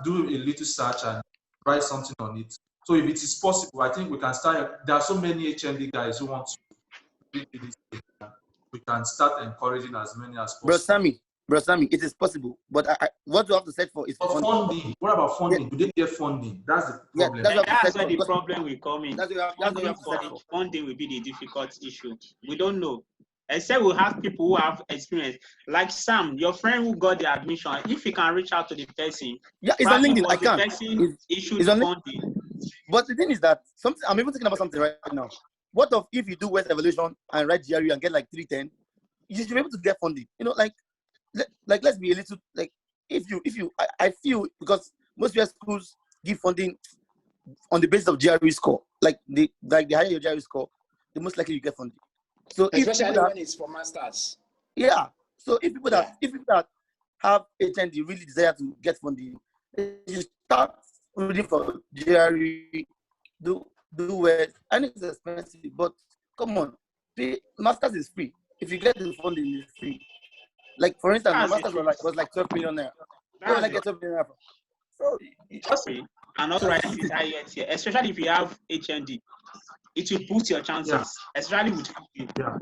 do a little search and write something on it. So if it is possible, I think we can start. There are so many HND guys who want to do this thing. We can start encouraging as many as possible. Bro, Sammy, it is possible. But what you have to search for is funding. What about funding? Do they get funding? That's the problem. That's where the problem will come in. Funding will be the difficult issue. We don't know. Except we have people who have experience. Like Sam, your friend who got the admission, if you can reach out to the person. Yeah, it's on LinkedIn. I can. It's on funding. But the thing is that I'm even thinking about something right now. What if you do West Evolution and write GRE and get like 310? You should be able to get funding. Let's be a little like I feel because most US schools give funding on the basis of GRE score. Like the higher your GRE score, the most likely you get funding. So especially when it's for masters. Yeah. So if people that have HND really desire to get funding, you start reading for GRE, do well. I know it's expensive, but come on, masters is free. If you get the funding, it's free. Like for instance, my masters was like 12 million naira. Where will I get 12 million naira from? So trust me, and also writing this IELTS, especially if you have HND, it will boost your chances, especially with you. Yeah.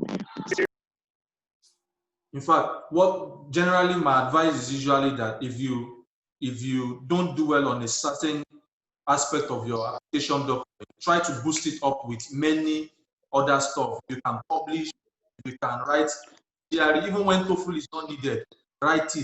In fact, what generally my advice is usually that if you don't do well on a certain aspect of your application document, try to boost it up with many other stuff. You can publish, you can write GRE, even when TOEFL is not needed. Write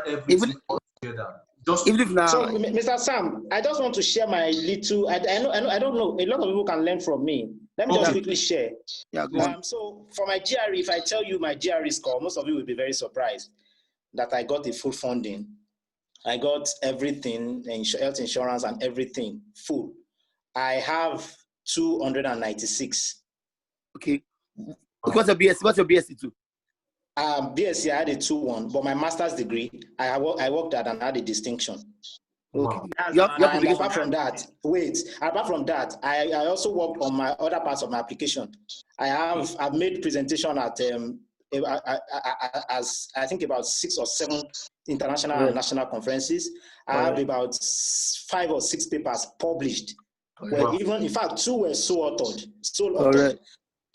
everything all together. So, Mr. Sam, I just want to share my little. I don't know. A lot of people can learn from me. Let me just quickly share. Yeah, go on. So, for my GRE, if I tell you my GRE score, most of you will be very surprised that I got the full funding. I got everything, health insurance and everything full. I have 296. Okay. What's your BSc? What's your BSc too? BSc, I had a 2-1, but my master's degree, I worked at and had a distinction. Okay. And apart from that, I also worked on my other parts of my application. I've made presentation at as I think about 6 or 7 international and national conferences. I have about 5 or 6 papers published. Well, even in fact, 2 were sole authored.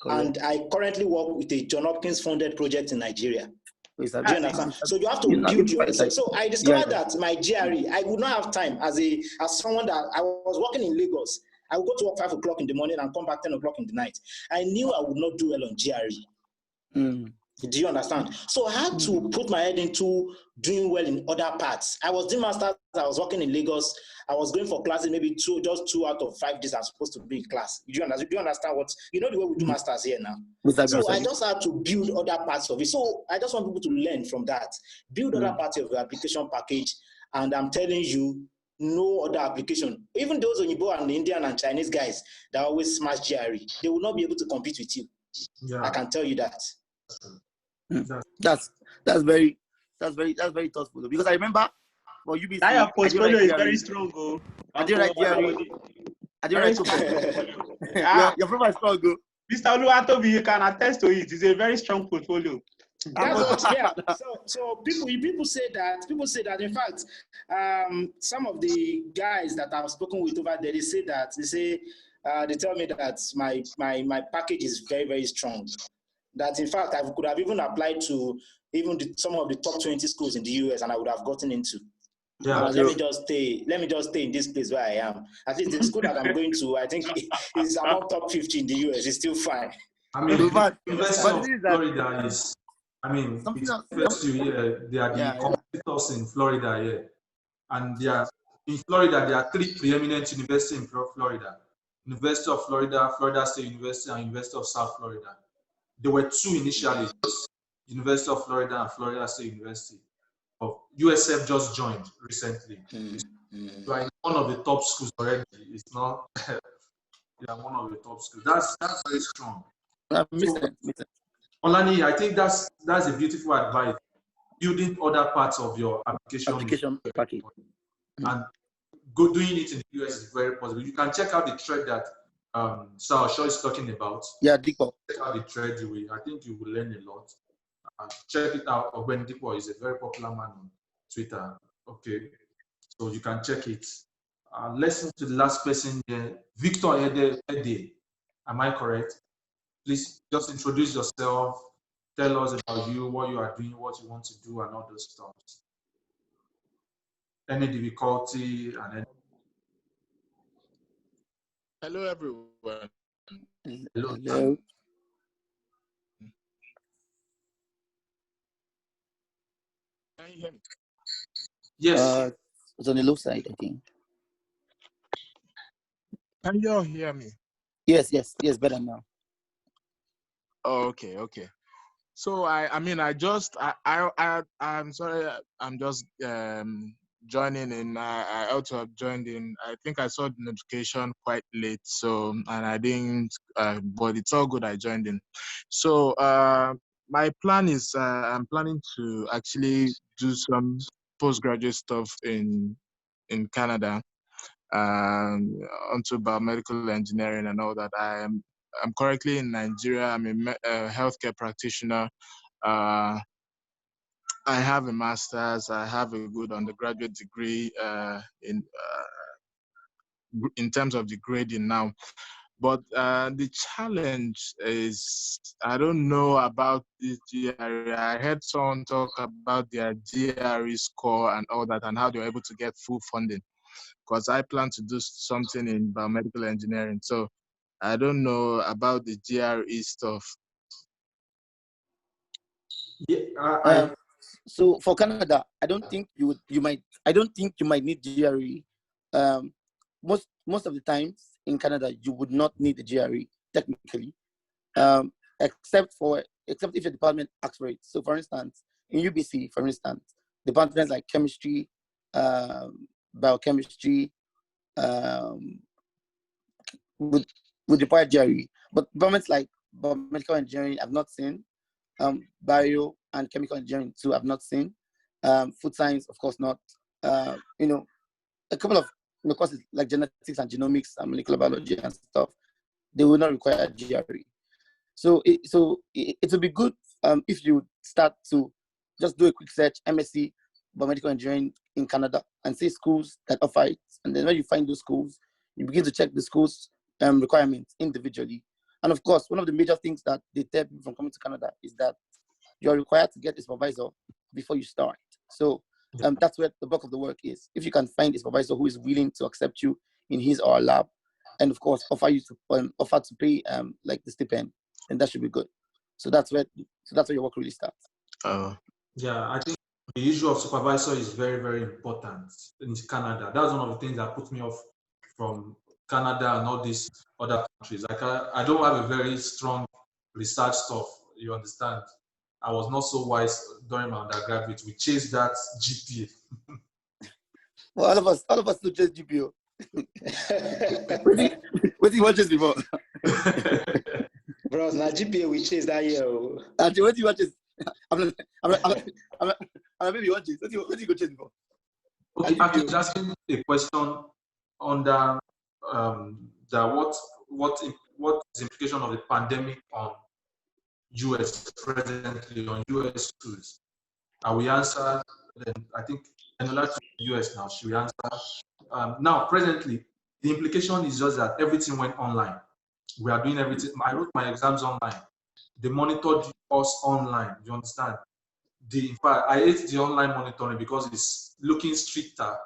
And I currently work with a John Hopkins funded project in Nigeria. Do you understand? So you have to build your. So I discovered that my GRE, I would not have time as someone that I was working in Lagos. I would go to work 5 o'clock in the morning and come back 10 o'clock in the night. I knew I would not do well on GRE. Do you understand? So I had to put my head into doing well in other parts. I was doing masters, I was working in Lagos. I was going for classes, maybe just 2 out of 5 days I'm supposed to be in class. Do you understand what, the way we do masters here now? So I just had to build other parts of it. So I just want people to learn from that. Build other parts of your application package. And I'm telling you, no other application, even those Onyibo and the Indian and Chinese guys that always smash GRE, they will not be able to compete with you. I can tell you that. That's very thoughtful, because I remember for UBC, that your portfolio is very strong. I didn't write GRE. I didn't write TOEFL. Your profile is strong. Mr. Oluwatobi, you can attest to it. It's a very strong portfolio. That's what, So people say that. In fact, some of the guys that I've spoken with over there, they tell me that my package is very, very strong. That in fact I could have even applied to some of the top 20 schools in the US and I would have gotten into. Let me just stay in this place where I am. At least the school that I'm going to, I think is among top 50 in the US. It's still fine. I mean, the University of Florida is, first year, they are the competitors in Florida here. And in Florida, there are 3 preeminent universities in Florida. University of Florida, Florida State University, and University of South Florida. There were 2 initially, University of Florida and Florida State University. USF just joined recently. You are in one of the top schools already. It's not, you are one of the top schools. That's very strong. Olani, I think that's a beautiful advice. Building other parts of your application package. And doing it in the US is very possible. You can check out the thread that Sir Shaw is talking about. Yeah, Dipo. Check out the thread. I think you will learn a lot. Check it out. Ogben Dipo is a very popular man on Twitter. Okay, so you can check it. Let's move to the last person here, Victor Ede. Am I correct? Please just introduce yourself. Tell us about you, what you are doing, what you want to do, and all those stuff. Any difficulty and any. Hello, everyone. Hello. Can you hear me? Yes. It's on the low side, I think. Can you all hear me? Yes, better now. Oh, okay. So I'm sorry, I'm just joining in. I also have joined in. I think I saw the notification quite late, so and I didn't. But it's all good. I joined in. So my plan is I'm planning to actually do some postgraduate stuff in Canada, onto biomedical engineering and all that. I'm currently in Nigeria. I'm a healthcare practitioner. I have a master's. I have a good undergraduate degree in in terms of the grading now. But the challenge is, I don't know about this GRE. I heard someone talk about their GRE score and all that and how they were able to get full funding, because I plan to do something in biomedical engineering. So I don't know about the GRE stuff. Yeah, so for Canada, I don't think I don't think you might need GRE. Most of the times in Canada, you would not need the GRE technically, except if your department asks for it. So, for instance, in UBC, for instance, departments like chemistry, biochemistry, would require GRE. But departments like biomedical engineering, I've not seen. Bio and chemical engineering too, I've not seen. Food science, of course, not. A couple of courses like genetics and genomics and molecular biology and stuff, they will not require GRE. So it will be good if you start to just do a quick search, MSc biomedical engineering in Canada, and see schools that offer it. And then when you find those schools, you begin to check the schools' requirements individually. And of course, one of the major things that they tell people from coming to Canada is that you are required to get a supervisor before you start. So that's where the bulk of the work is. If you can find a supervisor who is willing to accept you in his or her lab, and of course offer to pay like the stipend, then that should be good. So that's where your work really starts. Yeah, I think the issue of supervisor is very, very important in Canada. That's one of the things that put me off from Canada and all these other countries. Like I don't have a very strong research stuff, you understand. I was not so wise during my undergraduate. We chased that GPA. Well, all of us do chase GPA. What did you watch this before? Bros, now GPA we chase that year. Actually, what do you watch this? I'm maybe watch this. What do you go chase before? Okay, actually, just asking a question on the what is the implication of the pandemic on US presently, on US schools? We answered, then I think Enola to the US now, she will answer. Now, presently, the implication is just that everything went online. We are doing everything. I wrote my exams online. They monitored us online, you understand? In fact, I hate the online monitoring because it's looking stricter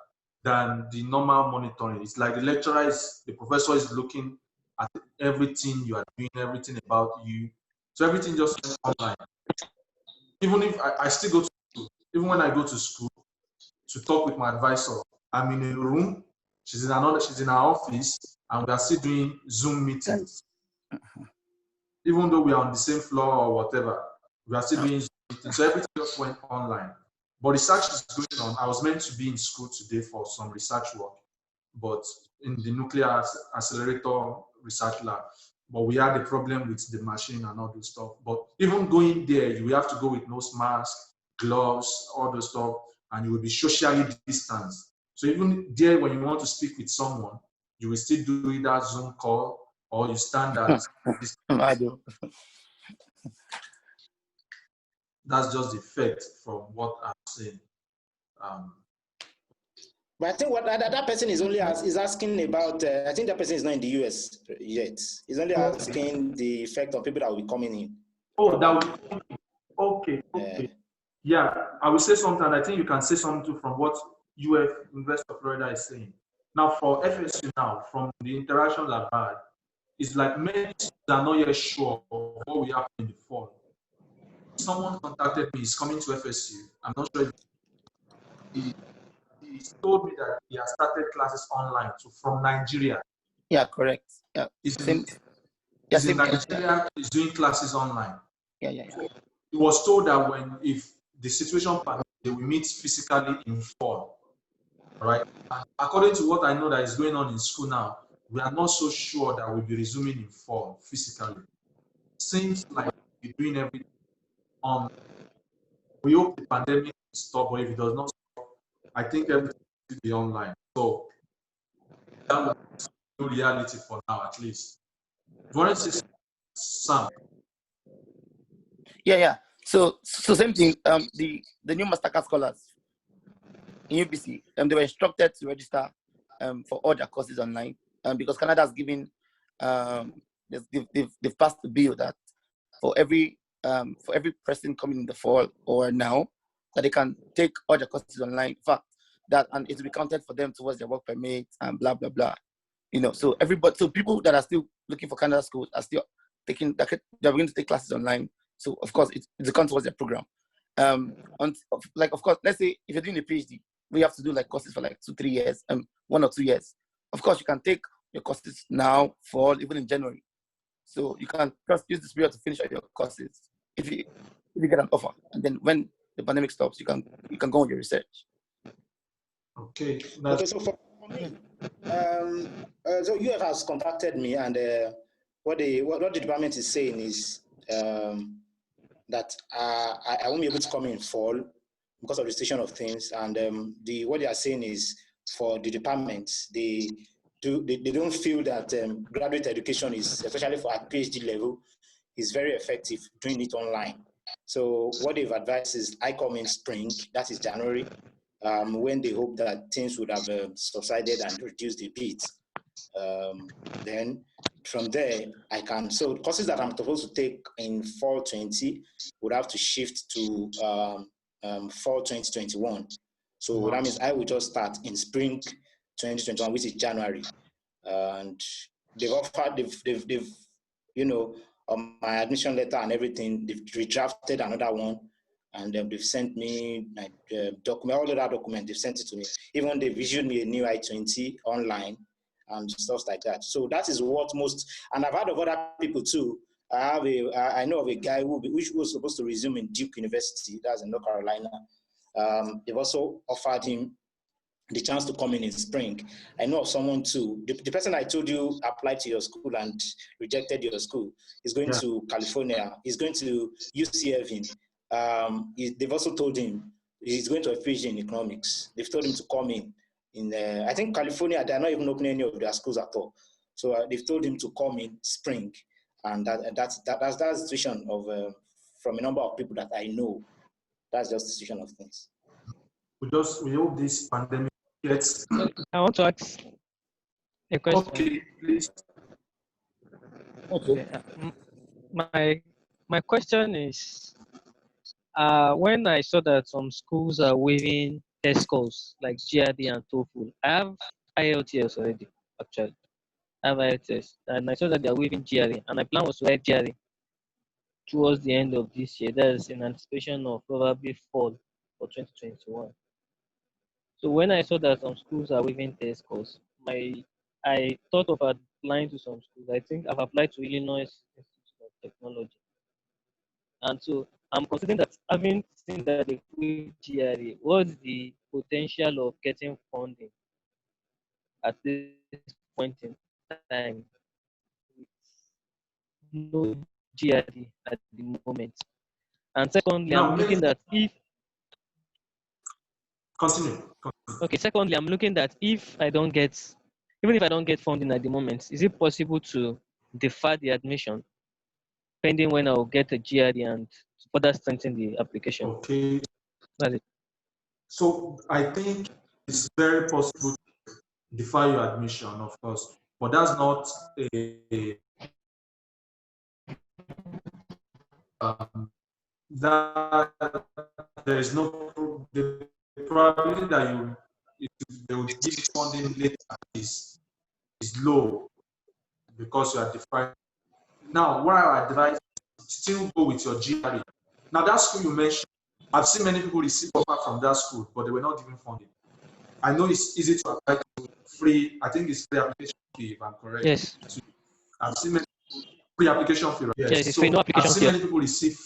than the normal monitoring. It's like the professor is looking at everything you are doing, everything about you. So everything just went online. Even if I still go to school, even when I go to school to talk with my advisor, I'm in a room, she's in her office, and we are still doing Zoom meetings. Even though we are on the same floor or whatever, we are still doing Zoom meetings. So everything just went online. But research is going on. I was meant to be in school today for some research work, but in the nuclear accelerator research lab. But we had a problem with the machine and all those stuff. But even going there, you will have to go with nose mask, gloves, all those stuff, and you will be socially distanced. So even there, when you want to speak with someone, you will still do either Zoom call or you stand at distance. That's just the effect from what I'm saying. But I think what that person is only is asking about, I think that person is not in the US yet. He's only asking the effect on people that will be coming in. Oh, that will be okay. Yeah, I will say something, and I think you can say something too from what UF University of Florida is saying. Now, for FSU now, from the interactions I've had, it's like many students are not yet sure of what will happen in the fall. Someone contacted me, he's coming to FSU. I'm not sure if he told me that he has started classes online from Nigeria. Yeah, correct. Yeah. He's in Nigeria, he's doing classes online. Yeah. So he was told that if the situation permits, they will meet physically in fall. Right? And according to what I know that is going on in school now, we are not so sure that we'll be resuming in fall physically. Seems like we're doing everything on. We hope the pandemic will stop, but if it does not stop, I think everything will be online. So that will be new reality for now, at least. Do you want to say Sam? Yeah. So same thing. The new Mastercard scholars in UBC, they were instructed to register for all their courses online, because Canada's giving they've passed the bill that for every person coming in the fall or now, that they can take all their courses online. In fact, that and it will be counted for them towards their work permit and blah blah blah. So people that are still looking for Canada schools are still taking, they're going to take classes online. So of course it's counted towards their program. Of course, let's say if you're doing a PhD, we have to do like courses for like 2-3 years, 1 or 2 years. Of course, you can take your courses now, fall, even in January. So you can just use this period to finish all your courses if you get an offer, and then when the pandemic stops, you can go on your research. Okay. So for me, so UF has contacted me, and what the department is saying is that I won't be able to come in fall because of the station of things, and what they are saying is for the departments, they don't feel that graduate education is, especially for at PhD level, is very effective doing it online. So what they've advised is I come in spring, that is January, when they hope that things would have subsided and reduced a bit. Then from there, so courses that I'm supposed to take in fall 20 would have to shift to fall 2021. So that means I will just start in spring 2021, which is January. And they've offered, they've on my admission letter and everything, they've redrafted another one, and they've sent me like document, all of that document, they've sent it to me. Even they've issued me a new I-20 online and stuff like that. So that is what and I've heard of other people too. I know of a guy who was supposed to resume in Duke University, that's in North Carolina. They've also offered him the chance to come in spring. I know of someone too. The person I told you applied to your school and rejected your school is going to California. He's going to UC Irvine. They've also told him he's going to a PhD in economics. They've told him to come in. I think California, they're not even opening any of their schools at all. So they've told him to come in spring, and that's the situation of from a number of people that I know. That's just the situation of things. We hope this pandemic gets. I want to ask a question. Okay, please. Okay. My question is, when I saw that some schools are waiving test scores like GRD and TOEFL, I have IELTS already, actually. I have IELTS, and I saw that they are waiving GRE, and my plan was to write GRE towards the end of this year. That is in anticipation of probably fall for 2021. So when I saw that some schools are waiving test scores, I thought of applying to some schools. I think I've applied to Illinois Institute of Technology. And so I'm considering that, having seen that they waive GRE, what's the potential of getting funding at this point in time with no GRE at the moment? And secondly, I'm looking at if Continue. Okay, secondly, I'm looking at even if I don't get funding at the moment, is it possible to defer the admission pending when I'll get a GRE and further strengthen the application? Okay. That's it. So I think it's very possible to defer your admission, of course, but that's not that there is no the probability that they will give you funding later is low because you are deferring. Now, what I advise is still go with your GRE. Now, that school you mentioned, I've seen many people receive offer from that school, but they were not given funding. I know it's easy to apply to free. I think it's free application fee, if I'm correct. Yes. I've seen many free application fee. Right? Yes, it's so free, no application I've seen fee. many people receive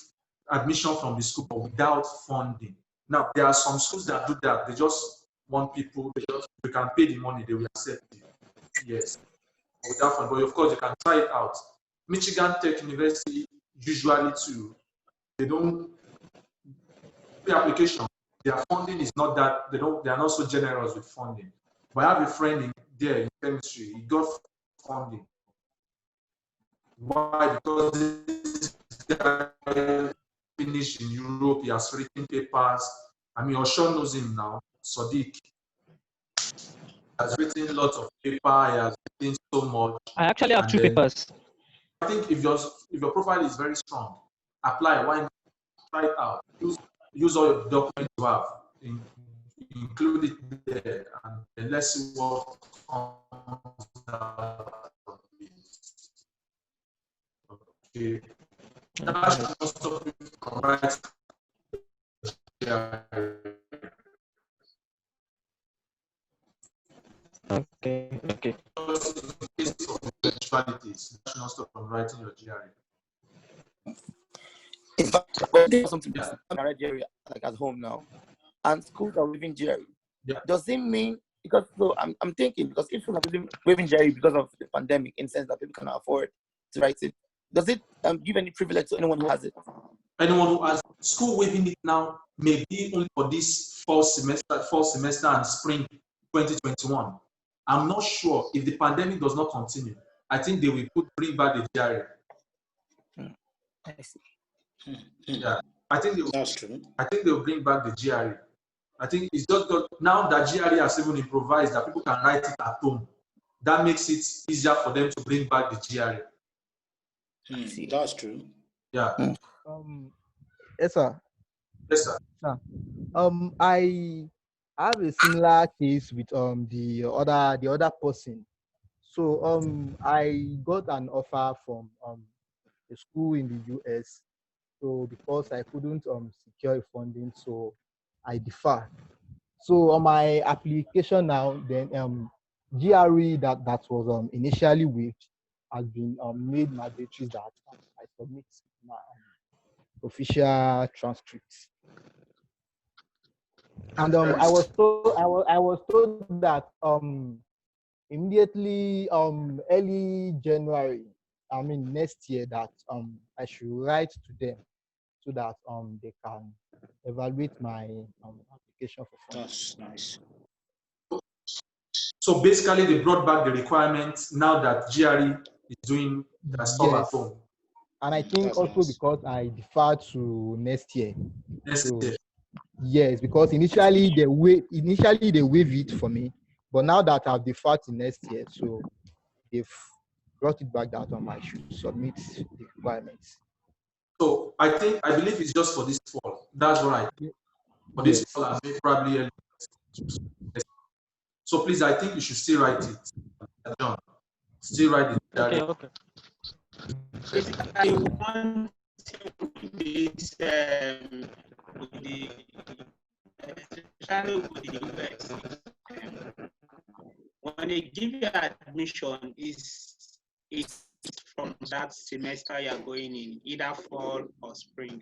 admission from the school, but without funding. Now, there are some schools that do that. They just want people. You can pay the money, they will accept it. Yes, without funding. But of course, you can try it out. Michigan Tech University usually too. They don't free application. Their funding is not that they are not so generous with funding. But I have a friend there in chemistry. He got funding. Why? Because this guy finished in Europe. He has written papers. I mean, Osho knows him now. Sadiq. has written lots of paper, he has written so much. I actually have And two then papers. I think if your profile is very strong, apply. Why not? Try it out. Use all your documents you have, include it there, and then let's see what comes out of it. Okay. That should not stop you from writing. Okay. Just in case of eventualities, that should not stop from writing your GRE. In fact, when there's something like at home now, and schools are waiving GRE, does it mean, because so I'm thinking, because if schools are waiving GRE because of the pandemic, in the sense that people cannot afford to write it, does it give any privilege to anyone who has it? Anyone who has school waiving it now may be only for this fall semester and spring 2021. I'm not sure if the pandemic does not continue. I think they will bring back the GRE. I see. Yeah, I think that's true. I think they will bring back the GRE. I think it's just now that GRE has even improvised that people can write it at home. That makes it easier for them to bring back the GRE. That's true. Yeah. Yes, sir. Yes, sir. I have a similar case with the other person. So I got an offer from a school in the US. So because I couldn't secure funding, so I deferred. So on my application now, then GRE that was initially waived has been made mandatory that I submit my official transcripts. And I was told that immediately early January, I mean next year, that I should write to them so that they can evaluate my application for funding. That's nice. So basically, they brought back the requirements now that GRE is doing the stuff at home. And I think That's also nice. because I deferred to next year. Next year. Yes, because initially they waive it for me, but now that I've deferred to next year, so they've brought it back that I should submit the requirements. So I believe it's just for this fall. That's right. For this fall and maybe probably early. So please, I think you should still write it, John. Still write it. Okay. Basically, one thing with especially with the US, when they give you admission, it's from that semester you're going in, either fall or spring.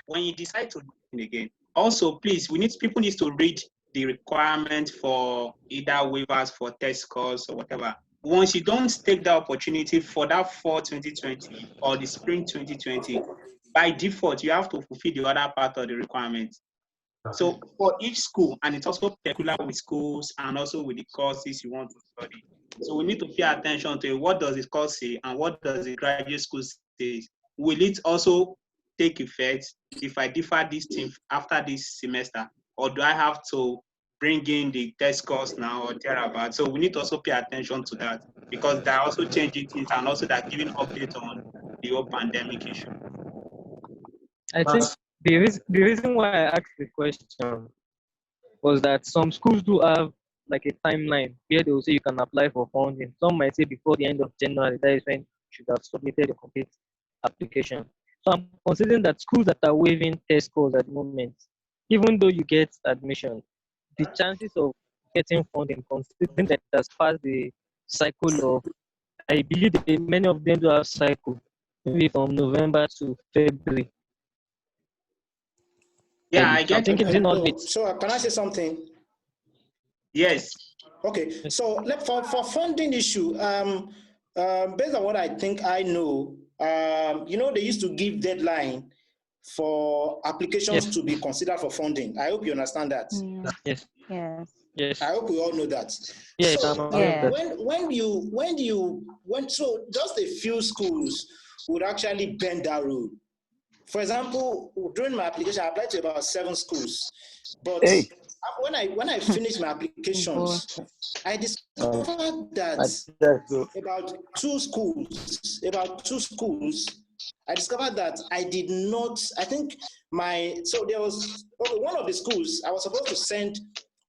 When you decide to do it again, also please, people need to read the requirement for either waivers for test scores or whatever. Once you don't take the opportunity for that fall 2020 or the spring 2020, by default, you have to fulfill the other part of the requirement. So for each school, and it's also particular with schools and also with the courses you want to study. So we need to pay attention to what does the course say and what does the graduate school say. Will it also take effect if I defer this thing after this semester, or do I have to bring in the test course now or thereabout? So we need to also pay attention to that, because they're also changing things and also they're giving updates on the whole pandemic issue. I think the reason why I asked the question was that some schools do have like a timeline where they will say you can apply for funding. Some might say before the end of January, that is when you should have submitted a complete application. So I'm considering that schools that are waiving test scores at the moment, even though you get admission, the chances of getting funding, considering that it has passed the cycle of, I believe many of them do have cycle, maybe from November to February. Yeah, I get it. So can I say something? Yes. Okay. So for funding issue, based on what I think I know, they used to give deadline for applications to be considered for funding. I hope you understand that. Yes. Yes. I hope we all know that. Yes. So so just a few schools would actually bend that rule. For example, during my application, I applied to about 7 schools, but when I finished my applications, I discovered that about two schools, I discovered that I did not, I think so there was, one of the schools, I was supposed to send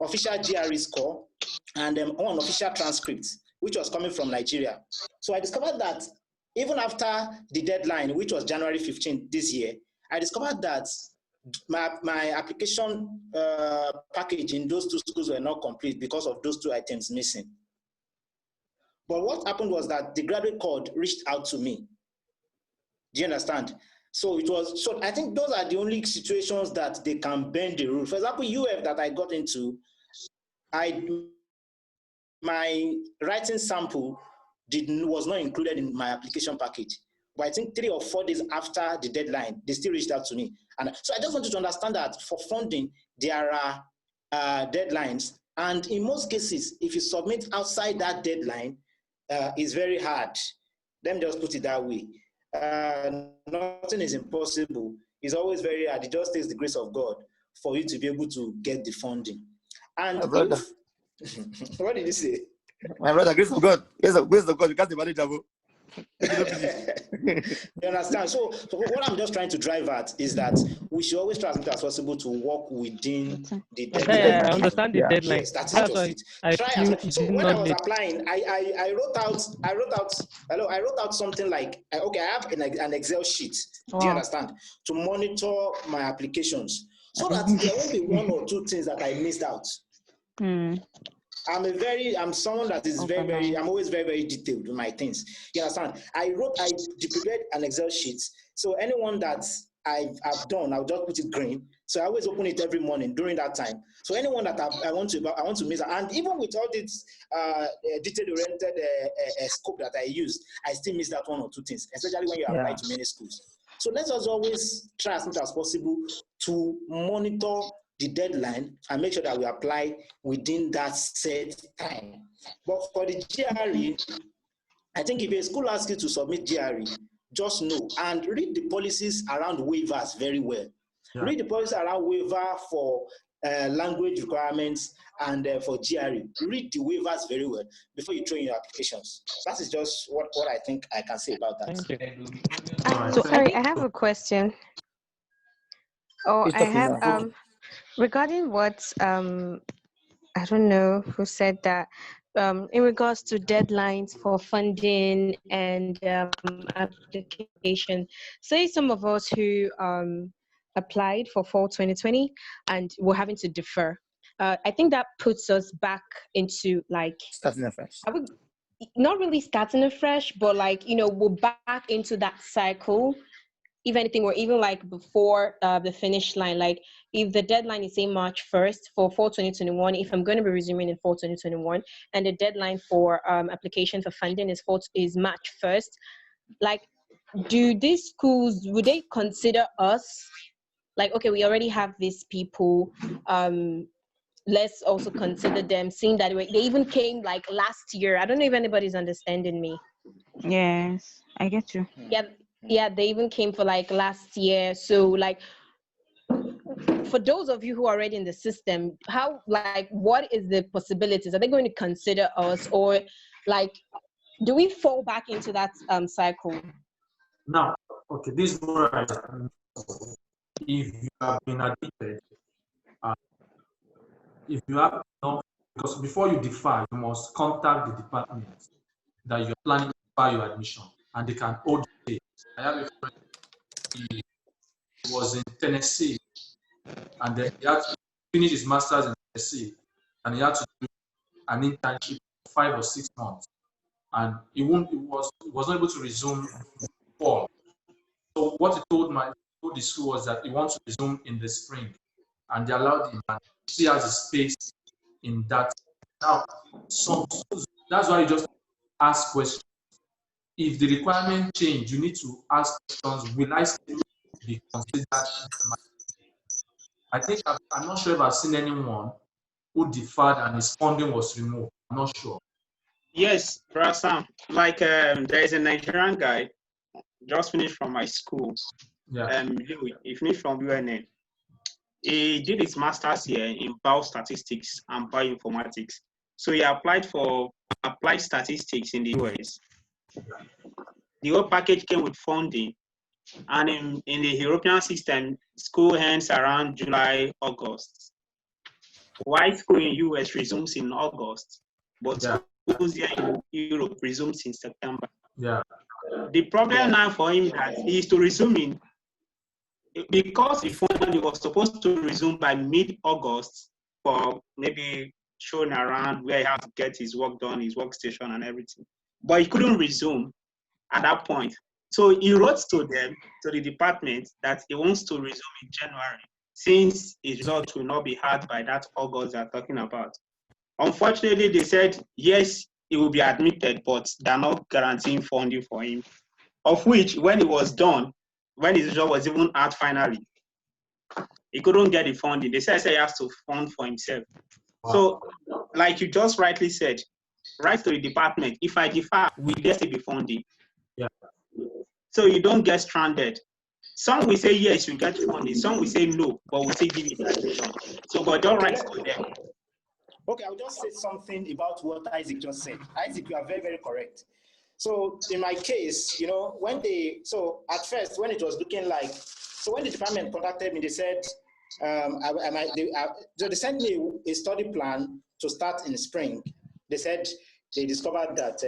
official GRE score and one official transcript, which was coming from Nigeria. So I discovered that even after the deadline, which was January 15th this year, I discovered that my application package in those two schools were not complete because of those two items missing. But what happened was that the graduate code reached out to me. Do you understand? So I think those are the only situations that they can bend the rule. For example, UF that I got into, my writing sample was not included in my application package. But I think 3 or 4 days after the deadline, they still reached out to me. And so I just wanted to understand that for funding, there are deadlines. And in most cases, if you submit outside that deadline, it's very hard. Let me just put it that way. Nothing is impossible. It's always very hard. It just takes the grace of God for you to be able to get the funding. And brother. What did you say? My brother, grace of God. Grace of God. You can't manage that. You understand? So what I'm just trying to drive at is that we should always try as much as possible to work within the deadline. Yeah, I understand the deadline. Yes, that's That's just why it. I Try feel as so when I not was late. applying, I wrote out something like, okay, I have an Excel sheet. Do you understand? To monitor my applications so that there won't be 1 or 2 things that I missed out. I'm someone that is I'm always very, very detailed with my things. You understand? I prepared an Excel sheet. So anyone that I've done, I'll just put it green. So I always open it every morning during that time. So anyone that I want to miss, and even with all this detail-oriented scope that I use, I still miss that 1 or 2 things, especially when you apply to many schools. So let us always try as much as possible to monitor the deadline and make sure that we apply within that set time. But for the GRE, I think if a school asks you to submit GRE, just know and read the policies around waivers very well. Yeah. Read the policies around waiver for language requirements and for GRE. Read the waivers very well before you throw in your applications. That is just what I think I can say about that. Sorry, I have a question. I have regarding what I don't know who said that in regards to deadlines for funding and application. Say some of us who applied for fall 2020 and we're having to defer. I think that puts us back into like starting afresh. I would not really starting afresh, but like we're back into that cycle. If anything, or even like before the finish line, like if the deadline is say March 1st for fall 2021, if I'm going to be resuming in fall 2021, and the deadline for application for funding is March 1st, like do these schools, would they consider us like, okay, we already have these people, let's also consider them, seeing that they even came like last year. I don't know if anybody's understanding me. Yes, I get you. Yeah, they even came for like last year. So like for those of you who are already in the system, what is the possibilities? Are they going to consider us, or like do we fall back into that cycle? Now, okay, this is what I if you have been admitted, if you have not, because before you defer, you must contact the department that you're planning to defer your admission, and they can hold you. I have a friend, he was in Tennessee, and then he had to finish his master's in Tennessee, and he had to do an internship for 5 or 6 months, and he was not able to resume in fall. So what he told the school was that he wants to resume in the spring, and they allowed him, and he has a space in that. Now, that's why you just ask questions. If the requirement change, you need to ask questions. Will I still be considered? I think I'm not sure if I've seen anyone who deferred and his funding was removed. I'm not sure. Yes, Brother Sam. Like there is a Nigerian guy just finished from my school. Yeah. He finished from UNN. he did his master's here in biostatistics and bioinformatics. So he applied for applied statistics in the US. The whole package came with funding, and in the European system, school ends around July, August. While school in US resumes in August, but schools here in Europe resumes in September. Yeah. The problem now for him that he is to resume in, because the funding was supposed to resume by mid-August for maybe showing around where he has to get his work done, his workstation and everything. But he couldn't resume at that point. So he wrote to them, to the department, that he wants to resume in January, since his results will not be had by that August they're talking about. Unfortunately, they said, yes, he will be admitted, but they're not guaranteeing funding for him. Of which, when it was done, when his result was even out finally, he couldn't get the funding. They said he has to fund for himself. Wow. So, like you just rightly said, write to the department, if I defer, will there still be funding? Yeah. So you don't get stranded. Some will say yes, you get funding. Some will say no, but we'll still give you the admission. So, but don't write to them. Okay, I'll just say something about what Isaac just said. Isaac, you are very, very correct. So in my case, you know, so at first, when it was looking like, so when the department contacted me, they said, so they sent me a study plan to start in spring. They said they discovered that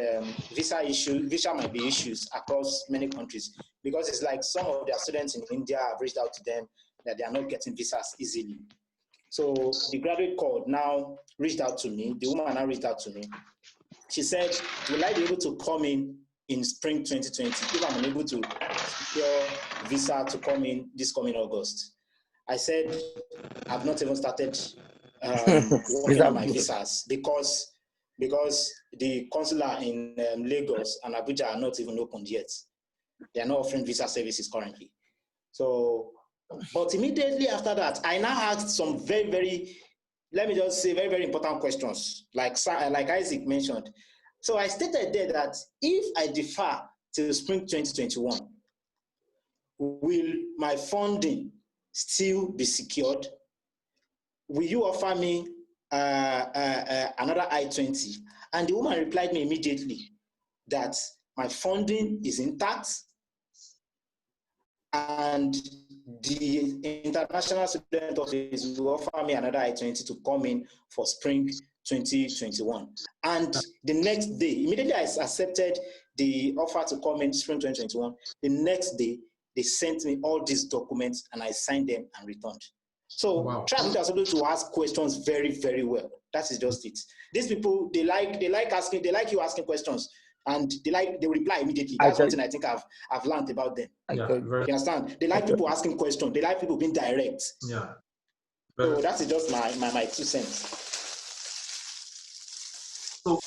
visa might be issues across many countries, because it's like some of their students in India have reached out to them that they are not getting visas easily. So the graduate called now reached out to me. The woman now reached out to me. She said, will I be able to come in spring 2020 if I'm unable to secure visa to come in this coming August? I said, I've not even started working on my visas because the consular in Lagos and Abuja are not even opened yet. They are not offering visa services currently. So, but immediately after that, I now asked some very, very, let me just say, very, very important questions, like Isaac mentioned. So I stated there that if I defer till spring 2021, will my funding still be secured? Will you offer me another I-20? And the woman replied me immediately that my funding is intact and the International Student Office will offer me another I-20 to come in for spring 2021. And the next day, immediately I accepted the offer to come in spring 2021, the next day, they sent me all these documents and I signed them and returned. So try to able to ask questions very, very well. That is just it. These people, they like you asking questions, and they reply immediately. That's one thing I think I've learned about them. Yeah, you understand? They like people asking questions. They like people being direct. Yeah. So that is just my 2 cents. So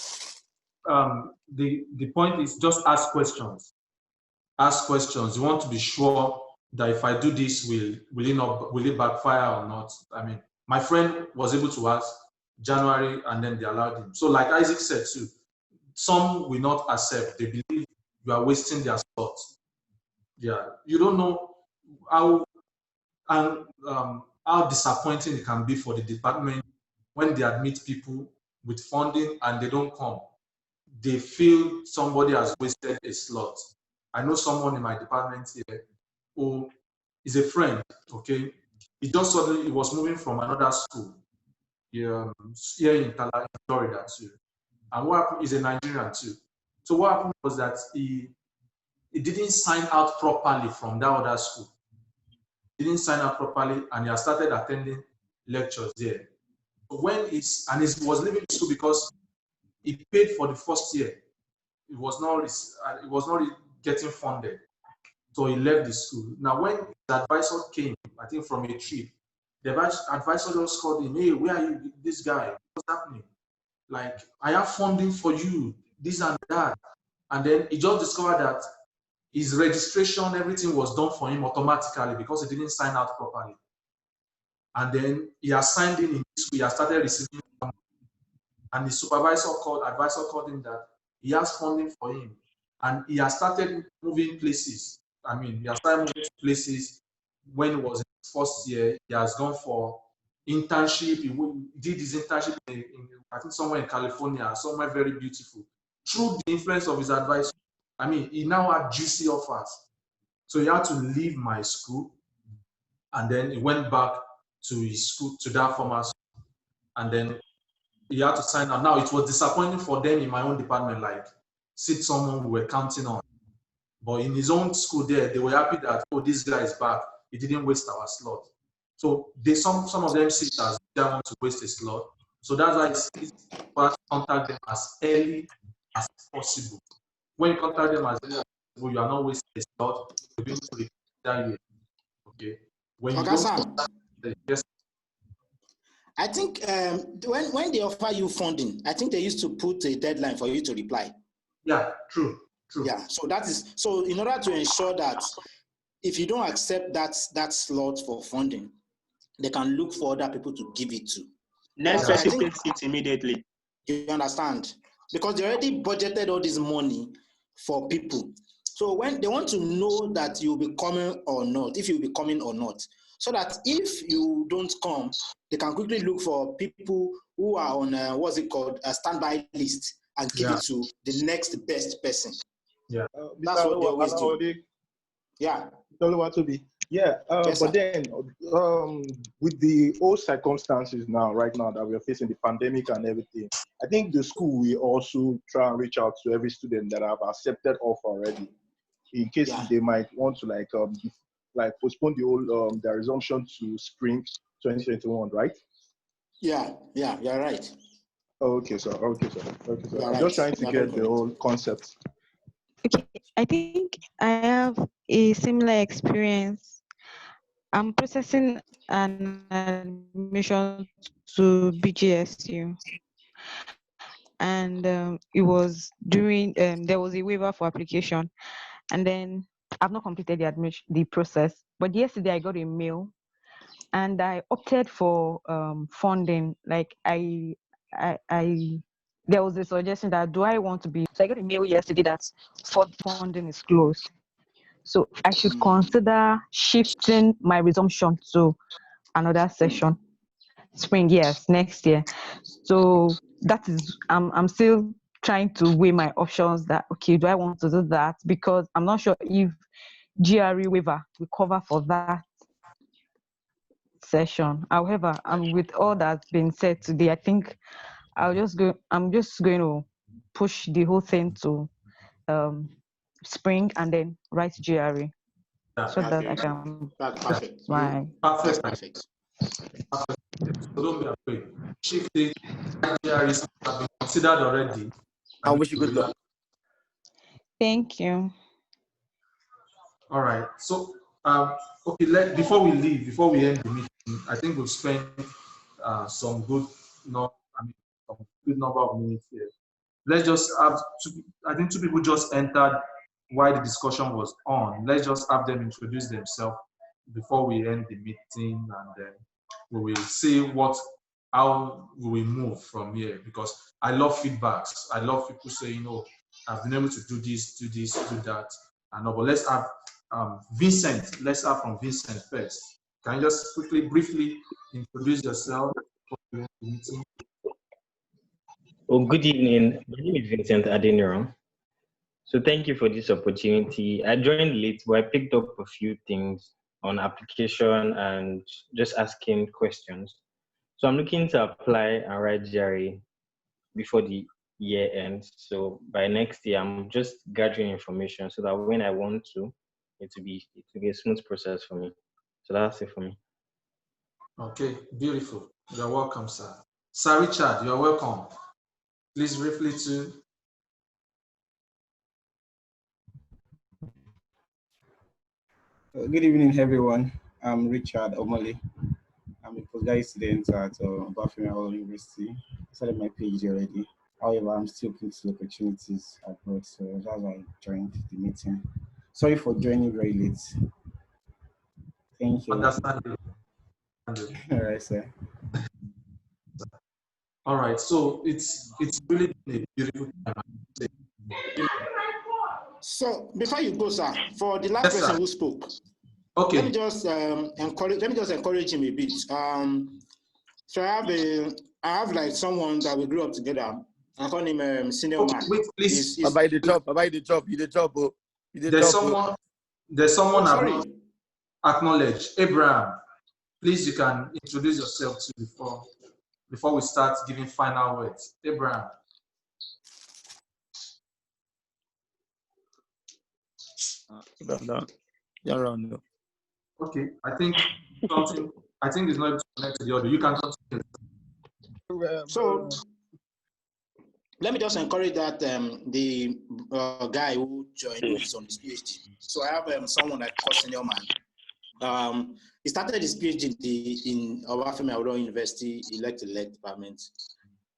the point is just ask questions. Ask questions. You want to be sure that if I do this, will it backfire or not? I mean, my friend was able to ask January and then they allowed him. So like Isaac said too, some will not accept. They believe you are wasting their slots. Yeah, you don't know how disappointing it can be for the department when they admit people with funding and they don't come. They feel somebody has wasted a slot. I know someone in my department here who is a friend, okay? He just suddenly, he was moving from another school here in Florida too. And what happened is a Nigerian too. So what happened was that he didn't sign out properly from that other school. He didn't sign out properly and he has started attending lectures there. So he was leaving the school because he paid for the first year. It was not getting funded. So he left the school. Now, when the advisor came, I think from a trip, the advisor just called him, hey, where are you, this guy? What's happening? Like, I have funding for you, this and that. And then he just discovered that his registration, everything was done for him automatically because he didn't sign out properly. And then he has signed in this way, he has started receiving money. And the advisor called him that he has funding for him. And he has started moving places. I mean, he has started moving to places when he was in first year, he has gone for internship. He did his internship I think somewhere in California, somewhere very beautiful. Through the influence of his advisor, I mean, he now had juicy offers. So he had to leave my school, and then he went back to his school, to that former school, and then he had to sign up. Now, it was disappointing for them in my own department, like, see someone we were counting on. But in his own school there, they were happy that, oh, this guy is back. He didn't waste our slot. So some of them see it as they want to waste a slot. So that's why it's contact them as early as possible. When you contact them as early as possible, you are not wasting a slot. You'll be able to repeat that year. Okay. When you don't contact them, yes. I think when they offer you funding, I think they used to put a deadline for you to reply. Yeah, true. Yeah, so in order to ensure that if you don't accept that slot for funding, they can look for other people to give it to. Next person takes it immediately. You understand? Because they already budgeted all this money for people. So when they want to know that you'll be coming or not, if you'll be coming or not, so that if you don't come, they can quickly look for people who are on a standby list and give it to the next best person. Yeah, that's what they always do. Yeah. Yeah, yes, but then with the old circumstances right now that we are facing, the pandemic and everything, I think the school will also try and reach out to every student that have accepted offer already, in case they might want to like postpone the whole the resumption to spring 2021, right? Yeah, you're right. Okay, sir. I'm just trying to get the whole concept. Okay, I think I have a similar experience. I'm processing an admission to BGSU, and it was during there was a waiver for application, and then I've not completed the process. But yesterday I got a mail, and I opted for funding. Like I there was a suggestion that do I want to be. So I got a mail yesterday that funding is closed. So I should consider shifting my resumption to another session. Spring, yes, next year. So that is, I'm still trying to weigh my options that, okay, do I want to do that? Because I'm not sure if GRE waiver will cover for that session. However, with all that's been said today, I think I'm just going to push the whole thing to spring and then write GRE. So that I can. That's perfect. Perfect. Perfect. So don't be afraid. Shift it. GREs have been considered already. I wish you good luck. Thank you. All right. So, okay. Before we leave, before we end the meeting, I think we've spent some good, some good number of minutes here. Let's just have I think two people just entered while the discussion was on. Let's just have them introduce themselves before we end the meeting, and then we will see how we will move from here, because I love feedbacks. I love people saying, oh, I've been able to do this, do that. And but let's have Vincent. Let's start from Vincent first. Can you just briefly introduce yourself before we end the meeting? Oh, good evening. My name is Vincent Adeniro. So thank you for this opportunity. I joined late, but I picked up a few things on application and just asking questions. So I'm looking to apply and write GRE before the year ends. So by next year, I'm just gathering information so that when I want to, it will be a smooth process for me. So that's it for me. Okay, beautiful. You're welcome, sir. Sir Richard, you're welcome. Please briefly too. Good evening, everyone. I'm Richard Omali. I'm a postgraduate student at Bafina University. I started my PhD already. However, I'm still looking to opportunities abroad, so that's why I joined the meeting. Sorry for joining very late. Thank you. Understandable. All right, sir. All right, so it's really been a beautiful time. So before you go, sir, for the last person who spoke, Okay. Let me just encourage him a bit. So I have like someone that we grew up together. I call him senior man. Wait, please. I buy the job. You the job, oh. There's someone I've sorry. not acknowledged. Abraham, please, you can introduce yourself too before we start giving final words. Abraham. No. Okay, I think it's not able to connect to the audio. You can continue. So let me just encourage that the guy who joined, who is on his PhD. So I have someone like senior man. He started his PhD in Obafemi Awolowo University elect department,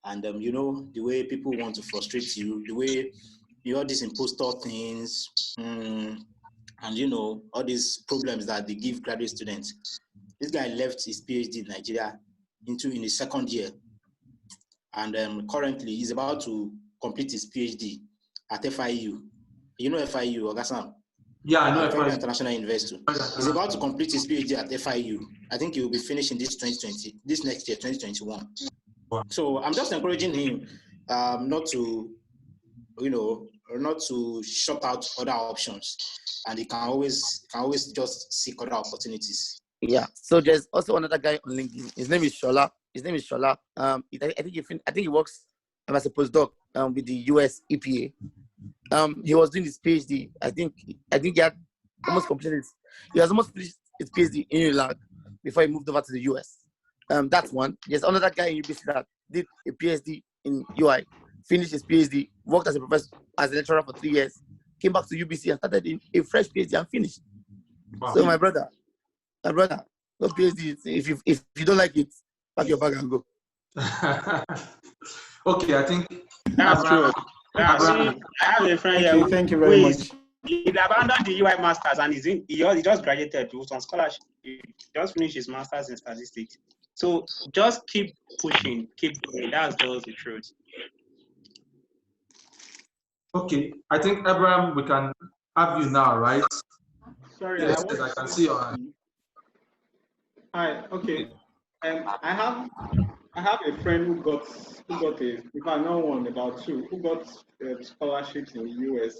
and you know the way people want to frustrate you, the way all these impostor things, and you know all these problems that they give graduate students. This guy left his PhD in Nigeria in his second year. And currently, he's about to complete his PhD at FIU. You know FIU, Ogasam? Yeah, I know FIU. International University. He's about to complete his PhD at FIU. I think he will be finishing this next year, 2021. Wow. So I'm just encouraging him not to shut out other options, and he can always just seek other opportunities. Yeah. So there's also another guy on LinkedIn. His name is Shola. I think he works as a postdoc with the US EPA. He was doing his PhD. I think he had almost completed. He has almost finished his PhD in Iraq before he moved over to the US. That's one. There's another guy in UBC that did a PhD in UI, finished his PhD, worked as a professor, as a lecturer for 3 years, came back to UBC and started a fresh PhD and finished. Wow. So my brother, no PhD. If you don't like it, pack your bag and go. Okay, I think that's true. I have a friend here. Thank you very much. He abandoned the UI masters and he just graduated. He was on scholarship. He just finished his masters in statistics. So just keep pushing, keep going. That's just the truth. Okay, I think Abraham, we can have you now, right? Sorry, yes, I can see your hand. Hi. Okay. I have a friend who got if I know one, about two, who got scholarships in the US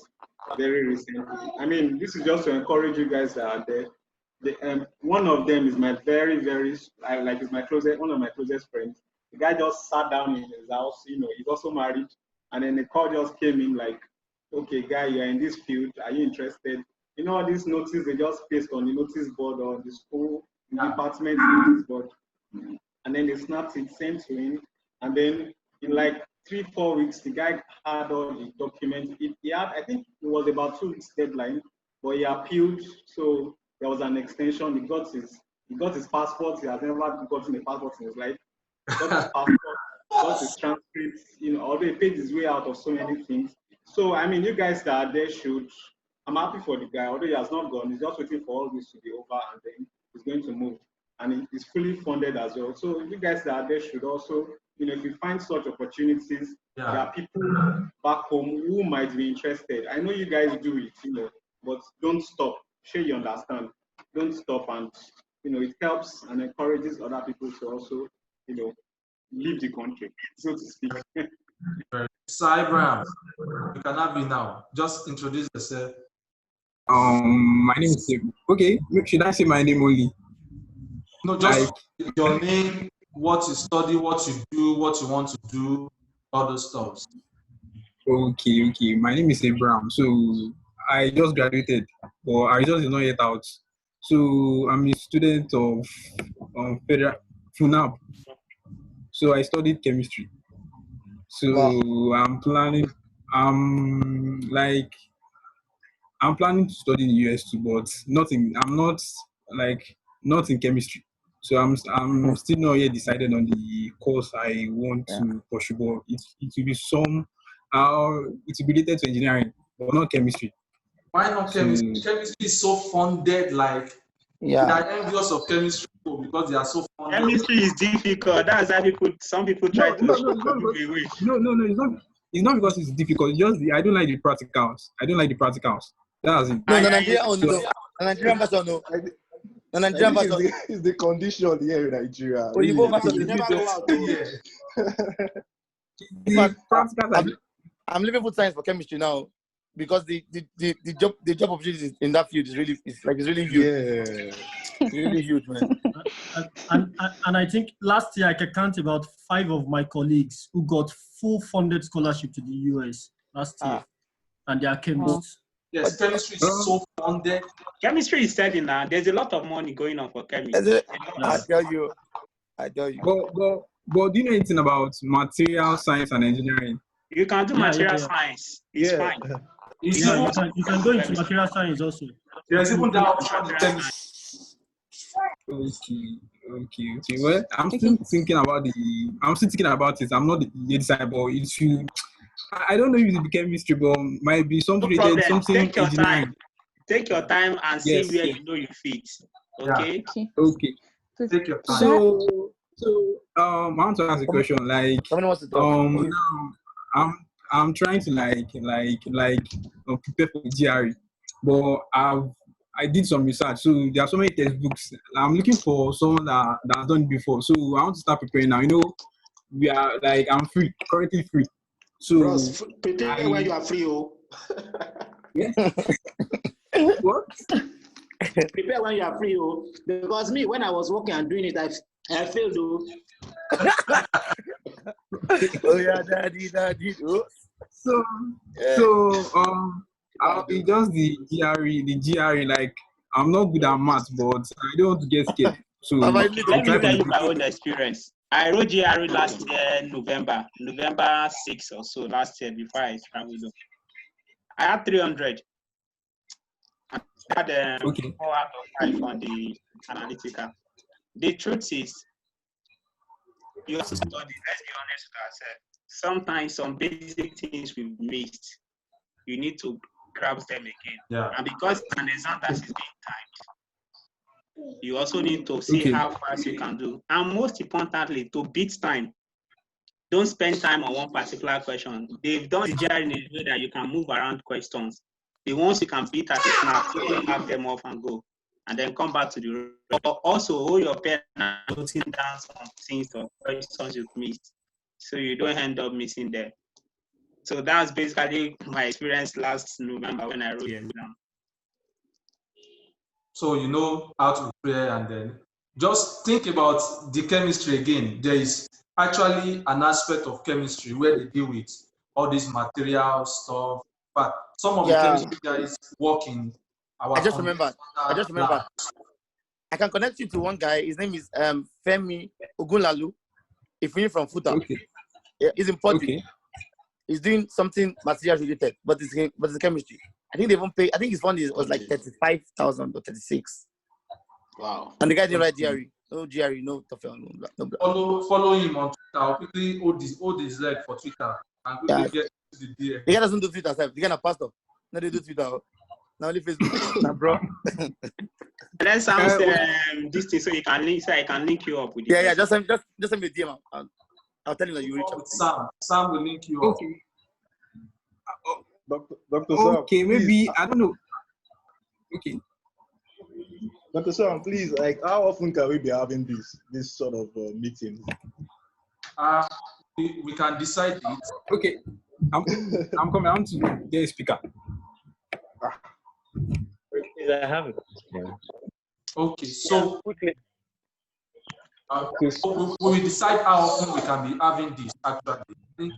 very recently. I mean, this is just to encourage you guys that are there. One of them is my is one of my closest friends. The guy just sat down in his house. You know, he's also married, and then the call just came in like, "Okay, guy, you're in this field. Are you interested?" You know, all these notices they just paste on the notice board or the school department notice board. And then they snapped it, sent to him, and then in like 3-4 weeks, the guy had all the documents. He had, I think it was about 2 weeks deadline, but he appealed, so there was an extension. He got his passport. He has never gotten a passport in his life. He got his passport, got his transcripts. You know, although he paid his way out of so many things. So I mean, you guys that are there should. I'm happy for the guy, although he has not gone. He's just waiting for all this to be over, and then he's going to move. And it is fully funded as well. So you guys that are there should also, you know, if you find such opportunities, there are people back home who might be interested. I know you guys do it, you know, but don't stop. Sure, you understand. Don't stop, and you know, it helps and encourages other people to also, you know, leave the country, so to speak. Abraham, you can have me now. Just introduce yourself. My name is okay. Should I say my name only? No, just your name, what you study, what you do, what you want to do, all those stuff. Okay. My name is Abraham. So I just graduated, but our result is not yet out. So I'm a student of Federal FUNAB. So I studied chemistry. So wow. I'm planning to study in the US too, but not in chemistry. So I'm still not yet decided on the course I want to pursue, but it will be it will be related to engineering, but not chemistry. Why not chemistry? Chemistry is so funded, like they are envious of chemistry because they are so funded. Chemistry is difficult. That's why some people try to move away. No, it's not because it's difficult. It's just I don't like the practicals. That's it. No, Nigerian person no. The I Nigerian think it's version. it's the condition here in Nigeria. Oh, you Really, go version. we You never go out. Oh. In The fact, practicals are I'm leaving food science for chemistry now because the job opportunities in that field is really huge. yeah. It's really huge, man. And I think last year I can count about 5 of my colleagues who got full funded scholarship to the US last year, and they are chemists. Yes, chemistry is so funded. Chemistry is steady now. There's a lot of money going on for chemistry. I tell you. But do you know anything about material science and engineering? You can do material science. It's fine. You can go into material science also. There's even that option in chemistry. Okay. Well, I'm still thinking about it. I'm not the decided, but if you, I don't know if it's chemistry, but might be something No related, problem. something Take your engineering. time. Take your time and see Yes, where yes. you know you fit. Okay. Okay. Take your time. So I want to ask a question. Like, someone wants to talk. now I'm trying to prepare for the GRE, but I did some research. So there are so many textbooks. I'm looking for someone that's done it before. So I want to start preparing now. You know, we are I'm currently free. So Bros, prepare when you are free, oh. Yeah. What? Prepare when you are free, oh. Because me, when I was working and doing it, I failed, oh. Oh yeah, daddy. Oh. So it's just the GRE. Like, I'm not good at math, but I don't want to get scared. So Let me tell you my own experience. I wrote GRE last year, November 6th or so last year before I traveled. I had 300. I had 4 out of 5 on the analytical. The truth is, you have to study. Let's be honest with ourselves. Sometimes some basic things we've missed, you need to grab them again. Yeah. And because it's an exam that is being timed, you also need to see how fast you can do. And most importantly, to beat time. Don't spend time on one particular question. They've done the GRE in a way that you can move around questions. The ones you can beat at a snap, quickly mark them off and go. And then come back to the also hold your pen and noting down some things or questions you've missed, so you don't end up missing them. So that's basically my experience last November when I wrote the exam. So you know how to prepare, and then just think about the chemistry again. There is actually an aspect of chemistry where they deal with all this material stuff. But some of the chemistry guys work in our I just remembered. I can connect you to one guy. His name is Femi Ogunlalu. If you're from Futa. Okay. Yeah, he's in Podi. Okay. He's doing something material related, but it's chemistry. I think they won't pay. I think his fund was like 35,000 or 36. Wow. And the guy didn't write GRE. No GRE, no TOEFL, no blah. Follow him on Twitter. I'll quickly hold his leg for Twitter and quickly get to the DM. The guy doesn't do Twitter, self. The guy is a pastor. No, they do Twitter. Now only Facebook. Nah, bro. Let's sound this thing so you can link. So I can link you up with. Yeah. Just send me a DM. I'll tell him that you reach out. Sam will link you up. Dr. Sam. Okay, maybe I don't know. Okay. Dr. Sam, please, like, how often can we be having this sort of meetings? We can decide it. Okay, I'm coming. I want to get a speaker. I have it. Yeah. Okay, so quickly. So we will decide how often we can be having this. Actually, I think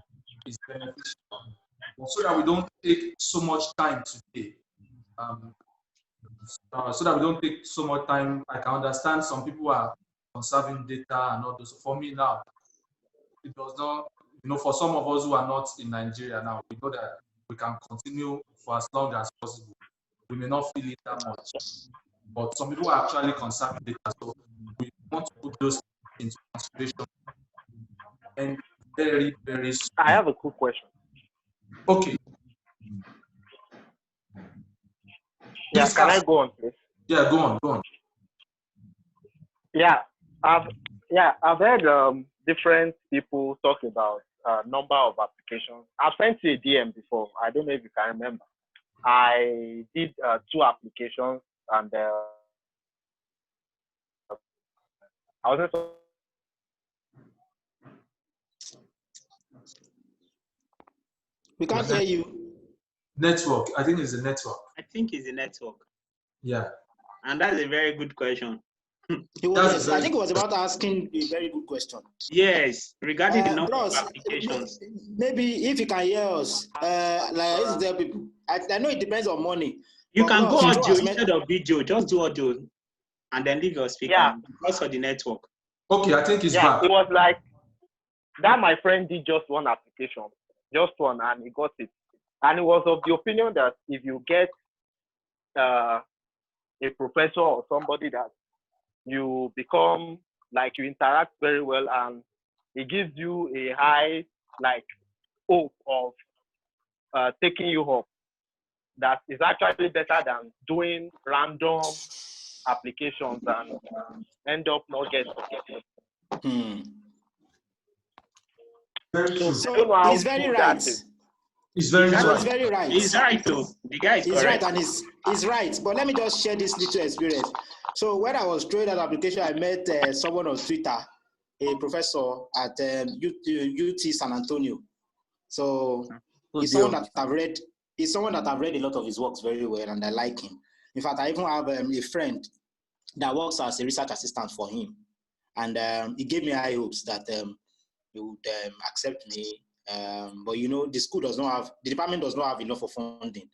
it's beneficial, so that we don't take so much time today. So that we don't take so much time. I can understand some people are conserving data and all those. For me now, it does not. For some of us who are not in Nigeria now, we know that we can continue for as long as possible. We may not feel it that much, but some people are actually conserving data. So we want to put those into consideration. And very, very soon. I have a quick question. Okay. Yeah, can I go on, please? Yeah, go on. Yeah, I've heard different people talk about number of applications. I've sent you a DM before. I don't know if you can remember. I did 2 applications, and I wasn't so We can't hear you. Network. I think it's the network. I think it's the network. Yeah. And that's a very good question. I think it was about asking a very good question. Yes, regarding the number of Bros, applications. maybe if you can hear us, like I used to tell people, I know it depends on money. You but can go bros, audio instead of video. Just do audio and then leave your speaker. Yeah. Because of the network. Okay, I think it's back. It was like that. My friend did just one application, just one, and he got it. And he was of the opinion that if you get a professor or somebody that you become, like, you interact very well, and it gives you a high, like, hope of taking you up. That is actually better than doing random applications and end up not getting it. Very true. So I don't know how he's very true right. that is. He's very right. He's very right. He's right, though. The guy is he's correct. right, and he's right. But let me just share this little experience. So when I was throwing that application, I met someone on Twitter, a professor at UT San Antonio. So he's someone that I've read. He's someone that I've read a lot of his works very well, and I like him. In fact, I even have a friend that works as a research assistant for him, and he gave me high hopes that he would accept me. But you know, the department does not have enough of funding.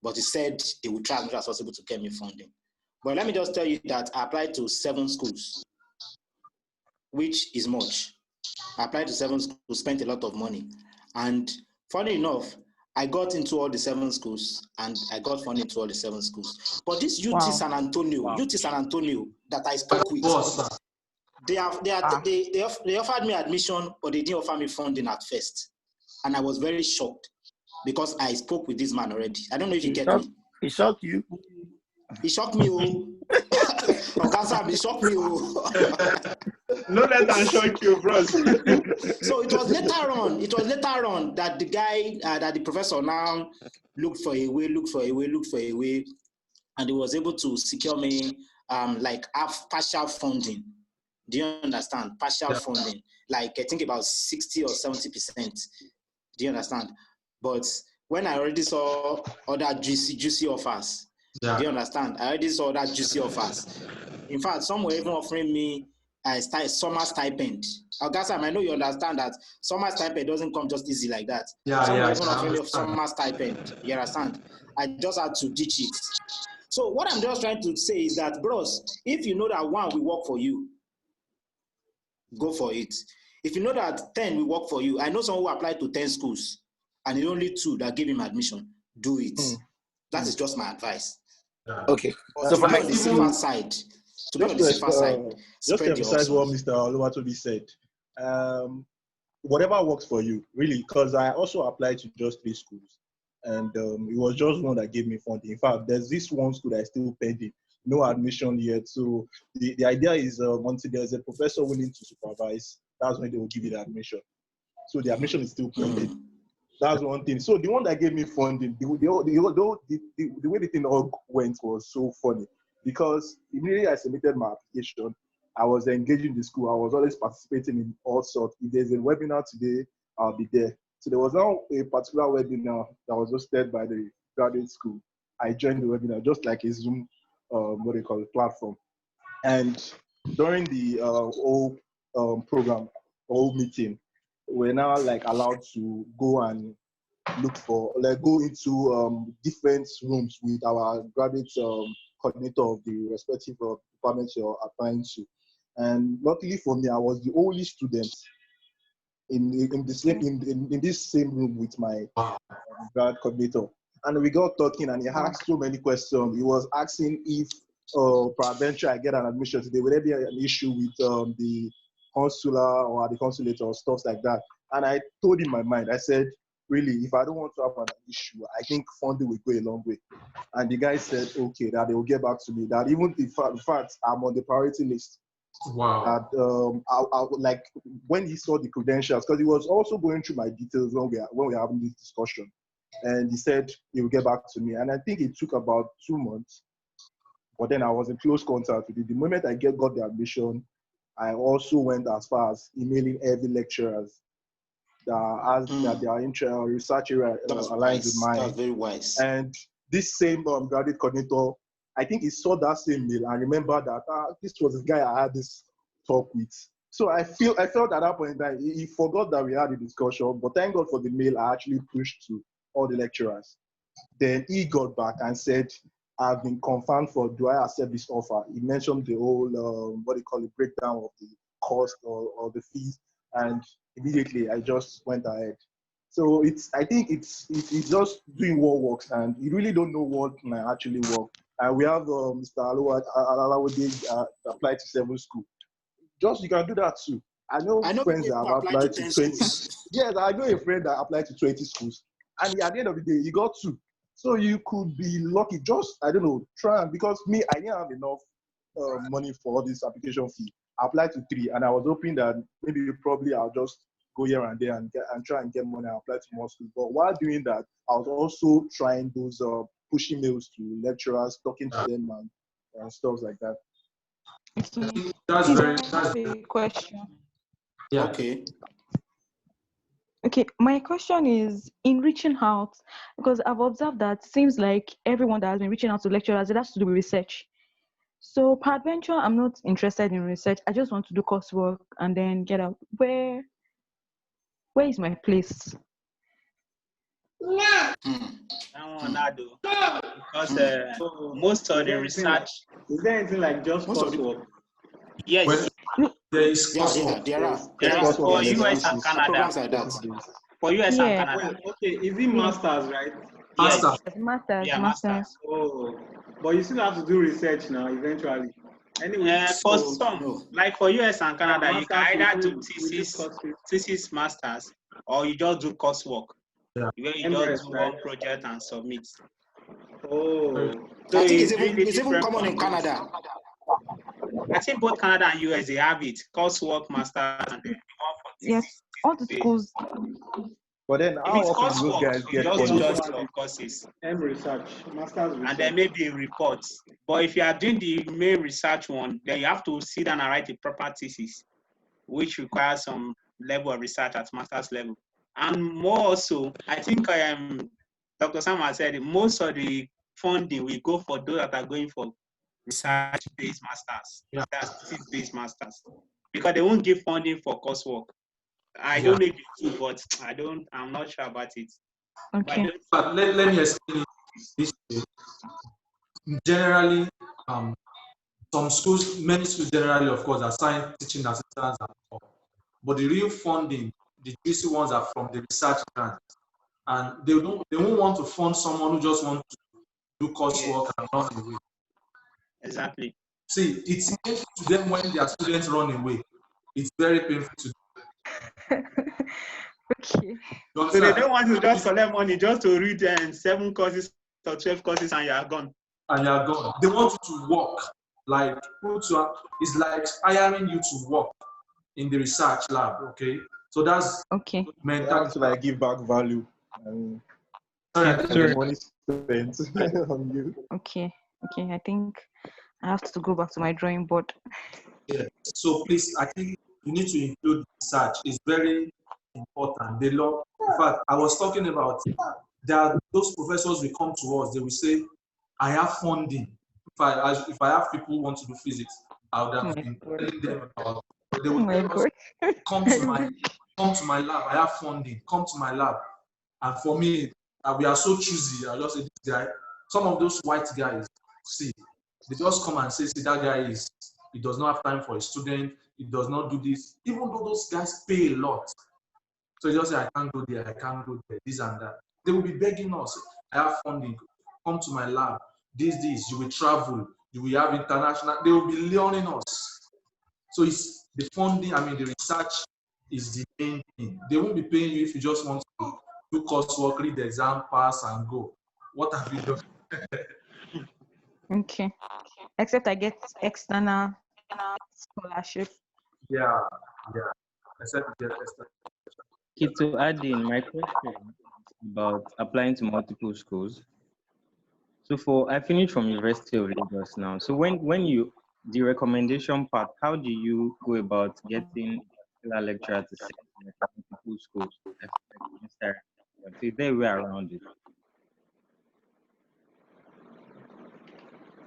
But he said they would try as much as possible to get me funding. But let me just tell you that I applied to 7 schools, which is much. I applied to 7 schools, spent a lot of money. And funny enough, I got into all the 7 schools, and I got funding to all the 7 schools. But this UT San Antonio that I spoke with, they offered me admission, but they didn't offer me funding at first. And I was very shocked because I spoke with this man already. I don't know if you get me. He shocked you. He shocked me, oh. He shocked me, oh. No, let that shock you, bros. So it was later on that the guy, that the professor now looked for a way, and he was able to secure me like partial funding. Do you understand? Partial funding, like I think about 60 or 70%. Do you understand? But when I already saw other juicy offers, do you understand? I already saw that juicy offers. In fact, some were even offering me a summer stipend. Augustam, I know you understand that summer stipend doesn't come just easy like that. Some were even offering me a summer stipend. You understand? I just had to ditch it. So what I'm just trying to say is that, bros, if you know that 1 will work for you, go for it. If you know that 10 will work for you, I know someone who applied to 10 schools and it's only 2 that gave him admission. Do it. That is just my advice. Okay. So to be on the safer side, just to emphasize what Mr. Oluwatobi said, whatever works for you, really, because I also applied to just 3 schools, and it was just one that gave me funding. In fact, there's this one school that is still pending, no admission yet. So the idea is until there's a professor willing to supervise, that's when they will give you the admission. So the admission is still pending. That's one thing. So the one that gave me funding, the way the thing all went was so funny, because immediately I submitted my application, I was engaging the school. I was always participating in all sorts. If there's a webinar today, I'll be there. So there was now a particular webinar that was hosted by the graduate school. I joined the webinar just like a Zoom, platform. And during the whole program, whole meeting, we're now like allowed to go and go into different rooms with our graduate coordinator of the respective departments you're applying to. And luckily for me, I was the only student in this same room with my grad coordinator. And we got talking, and he asked so many questions. He was asking if peradventure I get an admission today, would there be an issue with the consular or the consulate or stuff like that? And I told him my mind. I said, really, if I don't want to have an issue, I think funding will go a long way. And the guy said, okay, that they will get back to me. That even in fact, I'm on the priority list. Wow. That I like when he saw the credentials, because he was also going through my details when we were having this discussion, and he said he will get back to me. And I think it took about 2 months, but then I was in close contact with him. The moment I got the admission, I also went as far as emailing every lecturers that has that their research area That's aligns with wise. mine. That's very wise. And this same graduate coordinator, I think he saw that same mail and remember that this was the guy I had this talk with. So I felt at that point that he forgot that we had a discussion, but thank God for the mail I actually pushed to all the lecturers. Then he got back and said, I've been confirmed for, do I accept this offer? He mentioned the whole, breakdown of the cost or the fees. And immediately I just went ahead. So I think it's just doing what works, and you really don't know what might actually work. And we have Mr. Alawode applied to 7 schools. Just you can do that too. I know friends that have applied to 20. Yes, I know a friend that applied to 20 schools, and at the end of the day, he got 2. So you could be lucky. Just I don't know, try and because me, I didn't have enough money for all this application fee. I applied to 3, and I was hoping that maybe probably I'll just go here and there and try and get money and apply to more schools. But while doing that, I was also trying those pushing mails to lecturers, talking to them and stuff like that. That's very. I have a question. Yeah. Okay, my question is in reaching out, because I've observed that it seems like everyone that has been reaching out to lecturers, it has to do with research. So peradventure, I'm not interested in research. I just want to do coursework and then get out. Where is my place? Because most of the research. Is there anything like just coursework? Yes. There is There is for US and Canada. Programs like that. For US and Canada. Okay, is it masters, right? Yes. Masters. Yeah, masters. Oh, but you still have to do research now eventually. Anyway, for some, like for US and Canada, you can either do thesis masters, or you just do coursework. Yeah. Where you just do one project and submit. Oh, so I think it's it's even common in Canada. I think both Canada and US they have it. Coursework, masters, and then one for yes, all the schools. But then how often do those guys get just of courses and research, masters research. And then maybe reports. But if you are doing the main research one, then you have to sit down and write the proper thesis, which requires some level of research at master's level. And more also, I think Dr. Sam said most of the funding will go for those that are going for research-based masters, thesis-based masters, because they won't give funding for coursework. I don't know if you do, but I'm not sure about it. Okay. But let me explain it this way. Generally, some schools, many schools generally, of course, assign teaching assistants and all. But the real funding, the juicy ones are from the research grants. And they won't want to fund someone who just wants to do coursework and run away. Exactly. See, it's painful to them when their students run away. It's very painful to them. Okay. So they don't want to just collect money just to read 7 courses or 12 courses and you are gone. And you are gone. They want you to work. Like, it's like hiring you to work in the research lab, okay? So that's okay. Mental to like give back value. Sorry. Money spent on you. Okay, I think I have to go back to my drawing board. Yeah. So please, I think you need to include research. It's very important. The law. In fact, I was talking about that those professors will come to us. They will say, "I have funding. If I have people who want to do physics, I would have been telling them about." They will tell us, come to my lab. I have funding. Come to my lab. And for me, we are so choosy. I just say this guy. Some of those white guys, see, they just come and say, "See, that guy he does not have time for a student. He does not do this." Even though those guys pay a lot, so they just say, "I can't go there. I can't go there. This and that." They will be begging us. "I have funding. Come to my lab. This. You will travel. You will have international." They will be learning us. So it's the funding. I mean, the research is the main thing. They won't be paying you if you just want to do coursework, read the exam, pass, and go. What have you done? Okay. Except I get external scholarship. Yeah. Except you get external. Okay, to add in, my question is about applying to multiple schools. So I finished from University of Lagos now. So when you the recommendation part, how do you go about getting a lecturer to set multiple schools? Like Mr. So is there a way around it?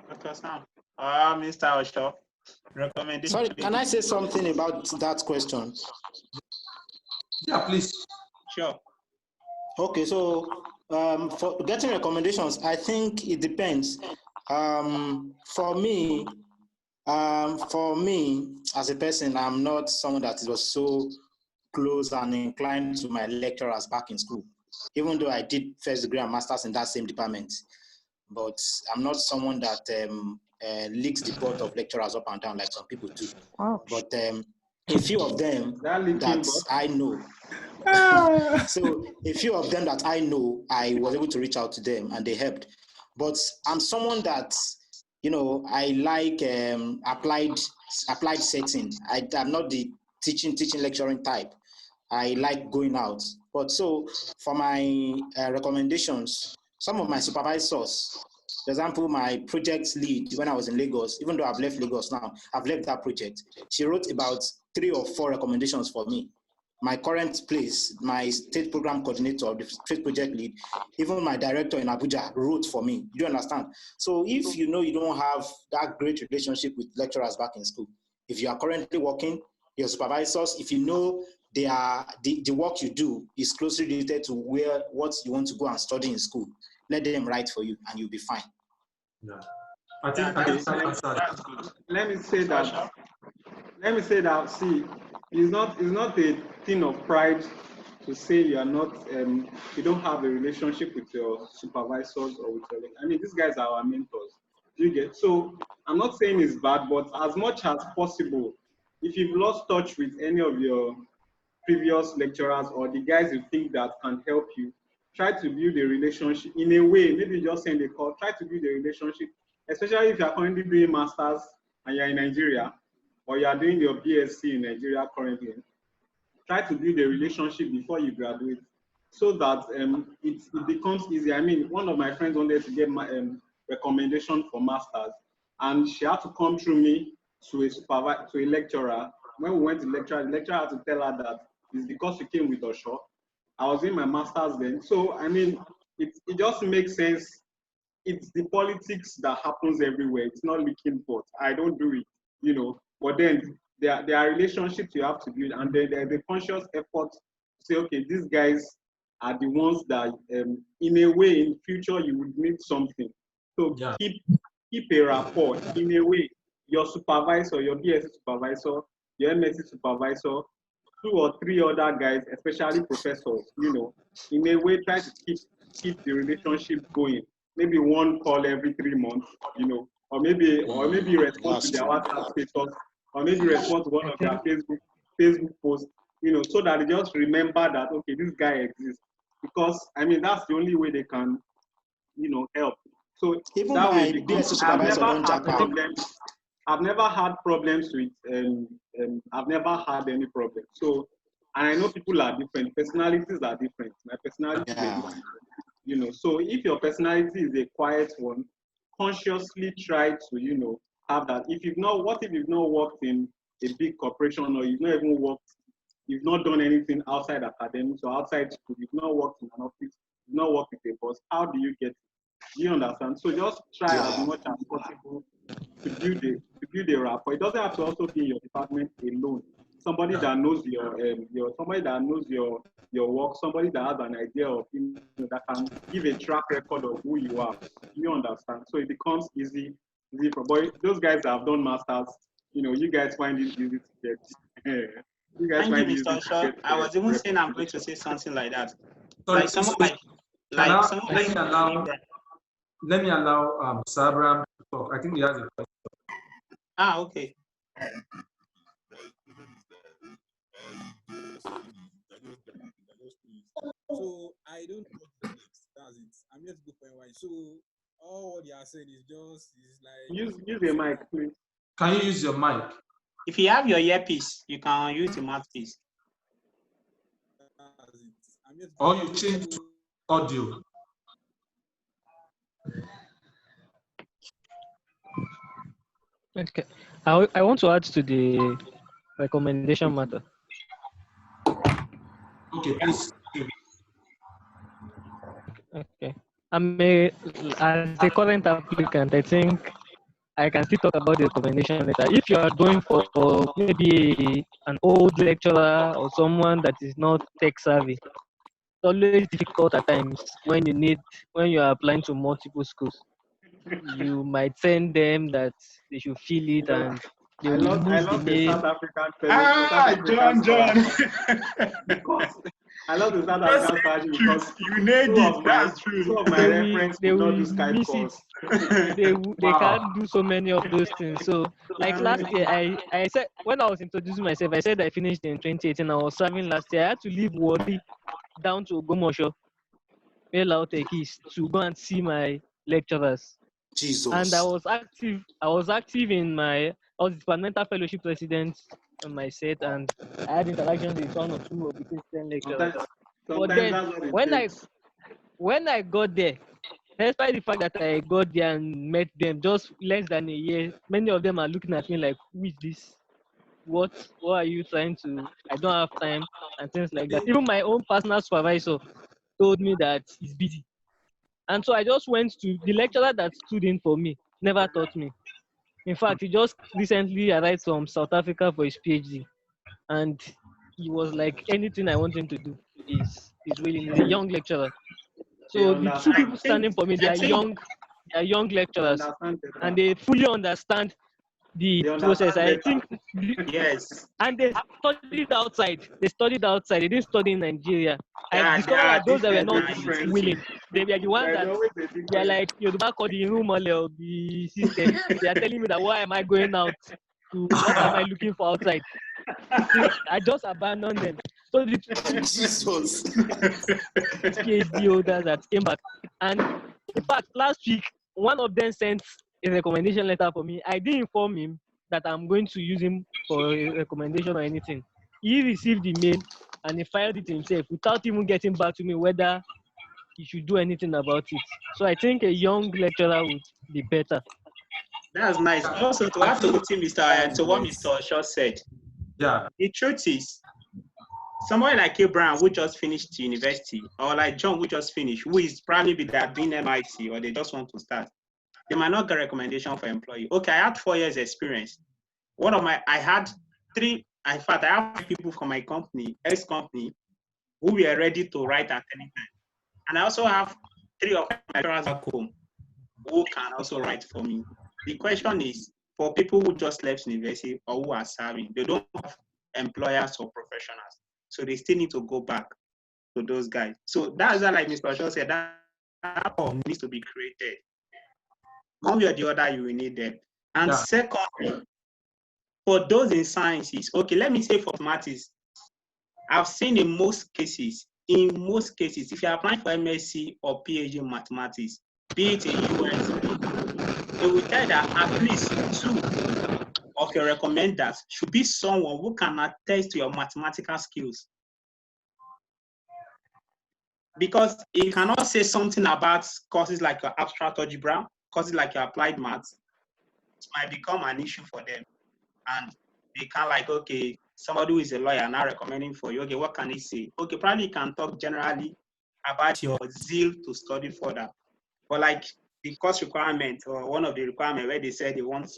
Dr. Sam, Mr. Osho, recommendation. Sorry, can I say something about that question? Yeah, please. Sure. Okay, so for getting recommendations, I think it depends. For me, as a person, I'm not someone that was so close and inclined to my lecturers back in school, even though I did first degree and master's in that same department. But I'm not someone that leaks the butt of lecturers up and down like some people do. Wow. But a few of them that I know. So a few of them that I know, I was able to reach out to them and they helped. But I'm someone that, you know, I like applied setting. I'm not the teaching lecturing type. I like going out. But so for my recommendations, some of my supervisors, for example, my project lead when I was in Lagos, even though I've left Lagos now, I've left that project. She wrote about 3 or 4 recommendations for me. My current place, my state program coordinator, the state project lead, even my director in Abuja wrote for me. You understand? So if you know you don't have that great relationship with lecturers back in school, if you are currently working, your supervisors, if you know they are the work you do is closely related to what you want to go and study in school, let them write for you and you'll be fine. Yeah. I think Let me say that. See, it's not a thing of pride to say you are not you don't have a relationship with your supervisors or with your. I mean, these guys are our mentors. Do you get? So I'm not saying it's bad, but as much as possible, if you've lost touch with any of your previous lecturers or the guys you think that can help you, try to build a relationship in a way. Maybe just send a call. Try to build a relationship, especially if you are currently doing masters and you're in Nigeria, or you are doing your PhD in Nigeria currently. Try to build a relationship before you graduate, so that it becomes easy. I mean, one of my friends wanted to get my recommendation for masters, and she had to come through me to a lecturer. When we went to lecture, the lecturer had to tell her that it's because she came with Osho. I was in my master's then. So, I mean, it just makes sense. It's the politics that happens everywhere. It's not leaking pot. I don't do it, you know. But then there are relationships you have to build, and then there's a conscious effort to say, okay, these guys are the ones that, in a way, in future you would need something. So yeah. keep a rapport. In a way, your supervisor, your BSc supervisor, your MSc supervisor, 2 or 3 other guys, especially professors, you know, in a way, try to keep the relationship going. Maybe 1 call every 3 months, you know, or maybe respond to their WhatsApp status, or maybe respond to one of their Facebook posts, you know, so that they just remember that, okay, this guy exists. Because, I mean, that's the only way they can, you know, help. So even that my way, because I've never had problems with, I've never had any problem. So, and I know people are different, personalities are different. My personality is different, you know. So if your personality is a quiet one, consciously try to, you know, have that. If you've not worked in a big corporation, or you've not done anything outside academics or outside school, you've not worked in an office, you've not worked with a boss, how do you get it? Do you understand? So just try as much as possible to build a rapport. It doesn't have to also be in your department alone. Somebody that knows somebody that knows your work, somebody that has an idea of, you know, that can give a track record of who you are. You understand? So it becomes easy for those guys that have done masters. You know, you guys find it easy to get. You guys Thank find you, it easy Mr. to Shaw. get. I was even saying I'm going to say something like that. Sorry, Like someone let me allow Sabram to talk. I think he has a question. Okay. So I don't know the next. That's it. I'm just go for a while. So all what they are saying is like use a mic, please. Can you use your mic? If you have your earpiece, you can use the mouthpiece. Or you change to audio. Okay. I want to add to the recommendation matter. Okay, please. Okay. As a current applicant, I think I can still talk about the recommendation letter. If you are going for maybe an old lecturer or someone that is not tech savvy, it's always difficult at times when you are applying to multiple schools. You might send them that they should fill it and they will I lose the love the mail. South African South John. African because I love the South Just African strategy because you nailed it. That's true. two of my They reference could not do Skype miss calls. it. They can't do so many of those things. So like last year, I said when I was introducing myself, I said I finished in 2018. I was serving last year. I had to leave Wadi down to Ogomosho, East, to go and see my lecturers. Jesus. And I was active. I was departmental fellowship president on my set, and I had interactions with one or two of the Christian lecturers. But then That's what it takes. when I got there, despite the fact that I got there and met them just less than a year, many of them are looking at me like, who is this? What are you trying to? I don't have time and things like that. Even my own personal supervisor told me that he's busy. And so I just went to the lecturer that stood in for me, never taught me. In fact, he just recently arrived from South Africa for his PhD. And he was like, anything I want him to do is willing. He's a young lecturer. So the two people standing for me, they are young lecturers, and they fully understand the process. I think yes. And they studied outside. They didn't study in Nigeria. I discovered that those that were not willing, they were the ones that they are like Yoruba called the room of the system. They are telling me that why am I going out? What am I looking for outside? I just abandoned them. So the Jesus PhD holders that came back, and in fact, last week one of them sent a recommendation letter for me. I didn't inform him that I'm going to use him for a recommendation or anything. He received the mail and he filed it himself without even getting back to me whether he should do anything about it. So I think a young lecturer would be better. That's nice. Also, to add to what Mr. Shaw said, yeah, the truth is, someone like Abraham who just finished university, or like John who just finished, who is probably be that doing MIT or they just want to start, they might not get recommendation for employee. Okay, I had 4 years experience. I have people from my company, ex-company, who were ready to write at any time. And I also have 3 of my parents back home who can also write for me. The question is, for people who just left university or who are serving, they don't have employers or professionals. So they still need to go back to those guys. So that's why, like Mr. Shaw said, that form needs to be created. One way or the other, you will need them. And secondly, for those in sciences, okay, let me say for mathematics, I've seen in most cases, if you're applying for MSc or PhD in mathematics, be it in US, they will tell that at least 2 of your recommenders should be someone who can attest to your mathematical skills. Because you cannot say something about courses like your abstract algebra, courses like your applied maths, it might become an issue for them. And they can like, okay, somebody who is a lawyer now recommending for you, okay, what can he say? Okay, probably you can talk generally about your zeal to study further. But like the course requirement or one of the requirements where they said they want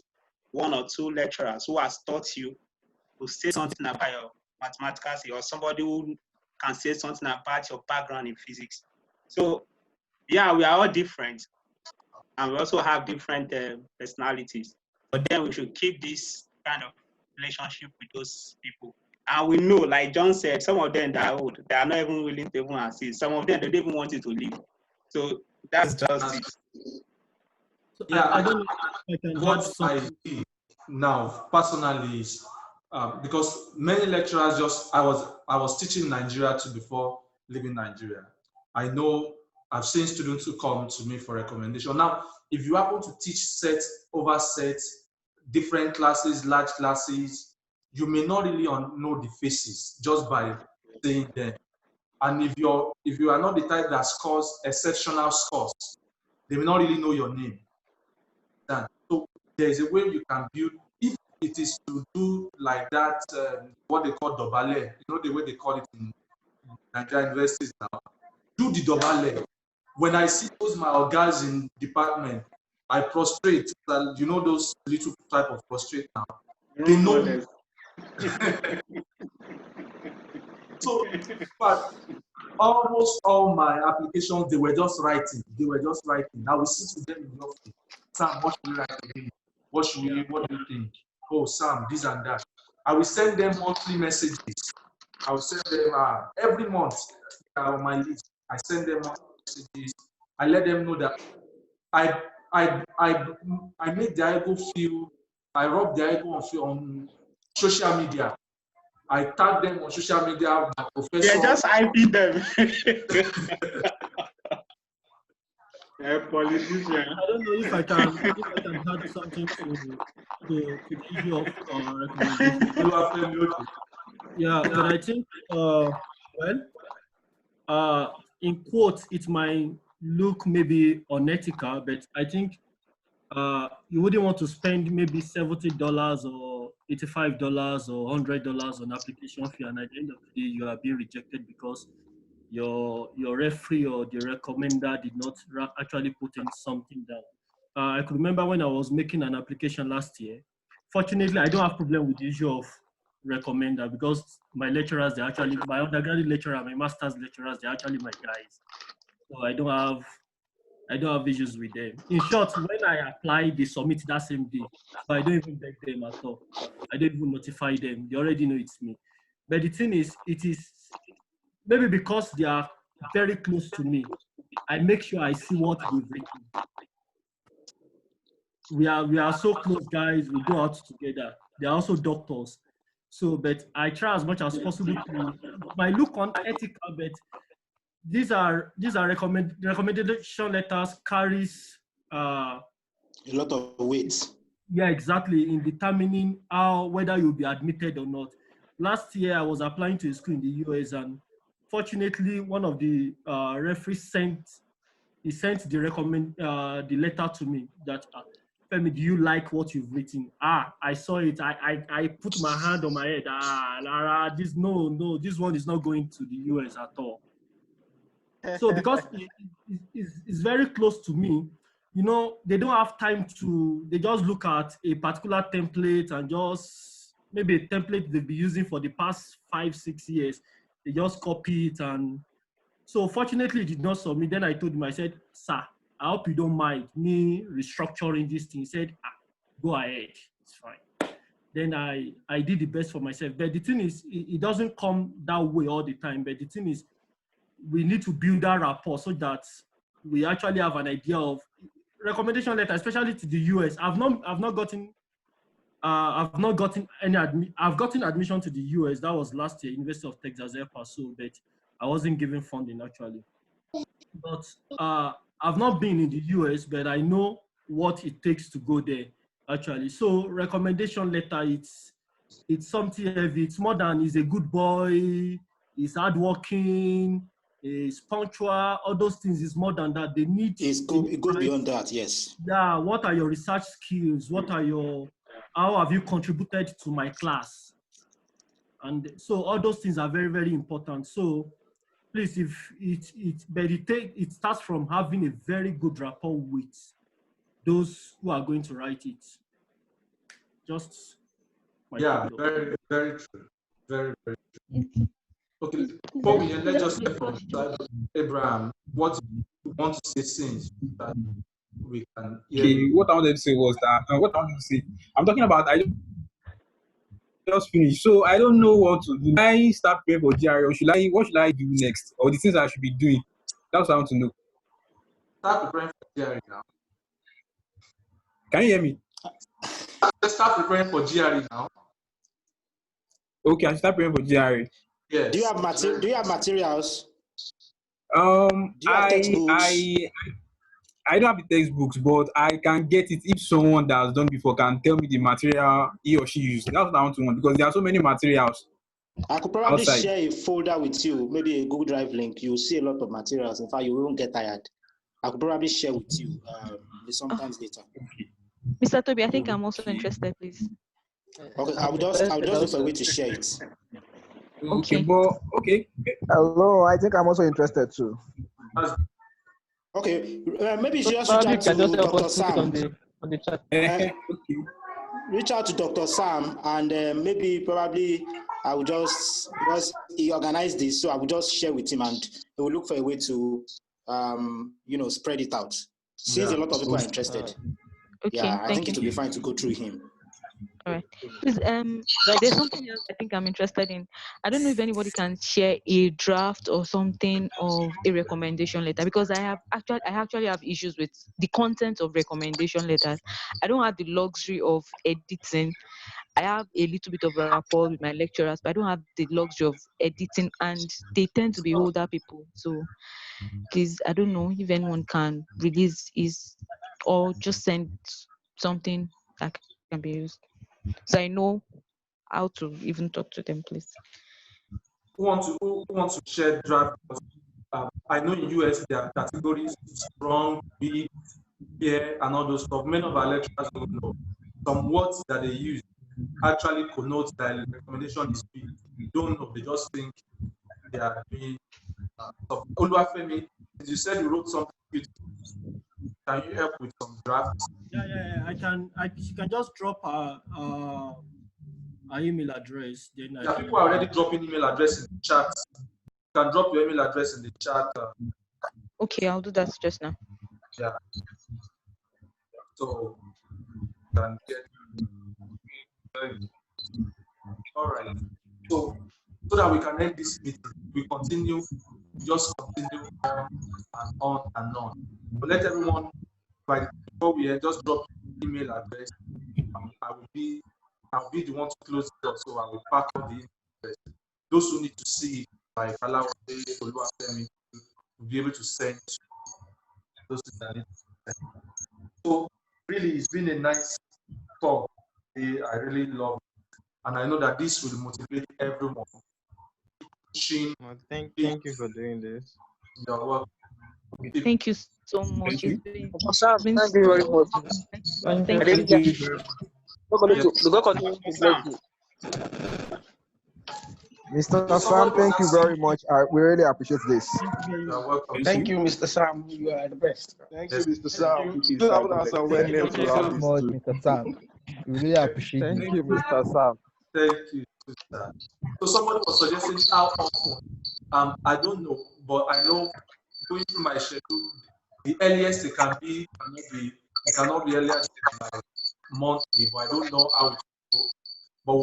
1 or 2 lecturers who has taught you to say something about your mathematical skill, or somebody who can say something about your background in physics. So yeah, we are all different and we also have different personalities. But then we should keep this kind of relationship with those people. And we know, like John said, some of them that are old, they are not even willing to even assist. Some of them, they don't even want you to leave. So that's just it. Yeah, I don't know if I can add what I something. see now personally is because many lecturers I was teaching Nigeria too before leaving Nigeria. I know I've seen students who come to me for recommendation. Now, if you happen to teach sets over sets, different classes, large classes, you may not really know the faces just by saying them. And if you are not the type that scores exceptional scores, they may not really know your name. So there is a way you can build. If it is to do like that, what they call dobale, you know the way they call it in Nigerian universities now, do the dobale. When I see those my guys in department, I prostrate. You know those little type of prostrate now. They know. So, but almost all my applications, they were just writing. I will sit with them in the office. Sam, what should we write again? What do you think? Oh, Sam, this and that. I will send them monthly messages. I will send them every month on my list. I send them monthly messages. I let them know that I make the ego feel, I rub the ego on social media. I tag them on social media. My professor. Yeah, just IP them. Politician. I don't know if I can add something to the issue of recommendation. Yeah, but I think in quotes it might look maybe unethical, but I think you wouldn't want to spend maybe $70 or $85 or $100 on application fee, and at the end of the day you are being rejected because your referee or the recommender did not actually put in something down. I could remember when I was making an application last year. Fortunately, I don't have problem with the issue of recommender because my lecturers, they're actually, my undergraduate lecturer, my master's lecturers, they're actually my guys. So I don't have issues with them. In short, when I apply, they submit that same day. So I don't even beg them at all. I don't even notify them. They already know it's me. But the thing is, it is maybe because they are very close to me, I make sure I see what they've written. We are so close, guys. We go out together. They're also doctors. So, but I try as much as possible to, my look on ethical, but these are recommendation letters carries a lot of weight. Yeah, exactly, in determining whether you'll be admitted or not. Last year, I was applying to a school in the US, and fortunately, one of the referees sent the letter to me that, Femi, do you like what you've written? I saw it. I put my hand on my head. This one is not going to the US at all. So because it's very close to me, you know, they don't have time to, they just look at a particular template and just, maybe a template they've been using for the past 5-6 years. They just copy it. And so fortunately, it did not submit. Then I told him, I said, sir, I hope you don't mind me restructuring this thing. He said, go ahead, it's fine. Then I did the best for myself. But the thing is, it doesn't come that way all the time. But the thing is, we need to build that rapport so that we actually have an idea of recommendation letter, especially to the US. I've not gotten any I've gotten admission to the US. That was last year, University of Texas, El Paso, but I wasn't given funding actually. But I've not been in the US, but I know what it takes to go there actually. So recommendation letter, it's something heavy. It's more than he's a good boy, he's hardworking, is punctual, all those things is more than that. They need. It goes beyond that, yes. Yeah, what are your research skills? How have you contributed to my class? And so all those things are very, very important. So please, it starts from having a very good rapport with those who are going to write it. Just very, very true. Very, very true. Okay, Bobby, and let's just hear from Abraham. What you want to say since that we can hear. Okay, what I wanted to say was that I'm talking about I just finished, so I don't know what to do. I start praying for GRE, or what should I do next? Or the things I should be doing? That's what I want to know. Start preparing for GRE now. Can you hear me? Let's start preparing for GRE now. Okay, I start preparing for GRE. Yes. Do you have materials? I don't have the textbooks, but I can get it if someone that has done before can tell me the material he or she used. That's what I want to know, because there are so many materials. I could probably outside. share a folder with you, maybe a Google Drive link. You'll see a lot of materials. In fact, you won't get tired. I could probably share with you sometimes later. Mr. Toby, I think I'm also interested, please. Okay, I will just look for a way to share it. Okay, but okay. Hello, I think I'm also interested too. Okay, maybe you should just reach Probably out you can just to help Dr. us put it Sam. on the chat. Reach out to Dr. Sam, and maybe probably I will just, because he organized this, so I will just share with him, and he will look for a way to spread it out. Since a lot of people are interested. Okay, Yeah, I think thank it will you. be fine to go through him. All right. Please, there's something else I think I'm interested in. I don't know if anybody can share a draft or something of a recommendation letter, because I actually have issues with the content of recommendation letters. I don't have the luxury of editing. I have a little bit of rapport with my lecturers, but I don't have the luxury of editing, and they tend to be older people. So please, I don't know if anyone can release or just send something that can be used, so I know how to even talk to them, please. Who wants to share draft? I know in US there are categories: strong, big, fair, and all those stuff. Many of our lecturers don't know. Some words that they use actually connote that recommendation is big. They don't know. They just think they are doing stuff. Oluwafemi, you said you wrote something beautiful. Can you help with some drafts? Yeah. She can just drop her email address. Then People are already dropping email address in the chat. You can drop your email address in the chat. Okay, I'll do that just now. Yeah. So you can get. All right. So that we can end this meeting, we continue, just continue on and on and on. But let everyone, before we end, just drop email address. I'll be the one to close it up, so I will pack up the email address. Those who need to see it, like Alawade, Oluwafemi, will be able to send those that need to send. So really, it's been a nice talk. I really love it, and I know that this will motivate everyone. Thank you for doing this. You're welcome. Thank you so much. Thank It's been you very much. Thank you. God continue to bless you. Mr. Sam, thank you very much. We really appreciate this. You're welcome. Thank you, Mr. Sam. You are the best. Thank you, Mr. Sam. Thank you, Still sir. haven't answered when next Thank will you have so this much, too. Mr. Sam. We really appreciate it. Thank you, Mr. Sam. Thank you, sister. So somebody was suggesting how often. I don't know, but I know going through my schedule, the earliest it can be cannot be earlier than like monthly, but I don't know how it will go. But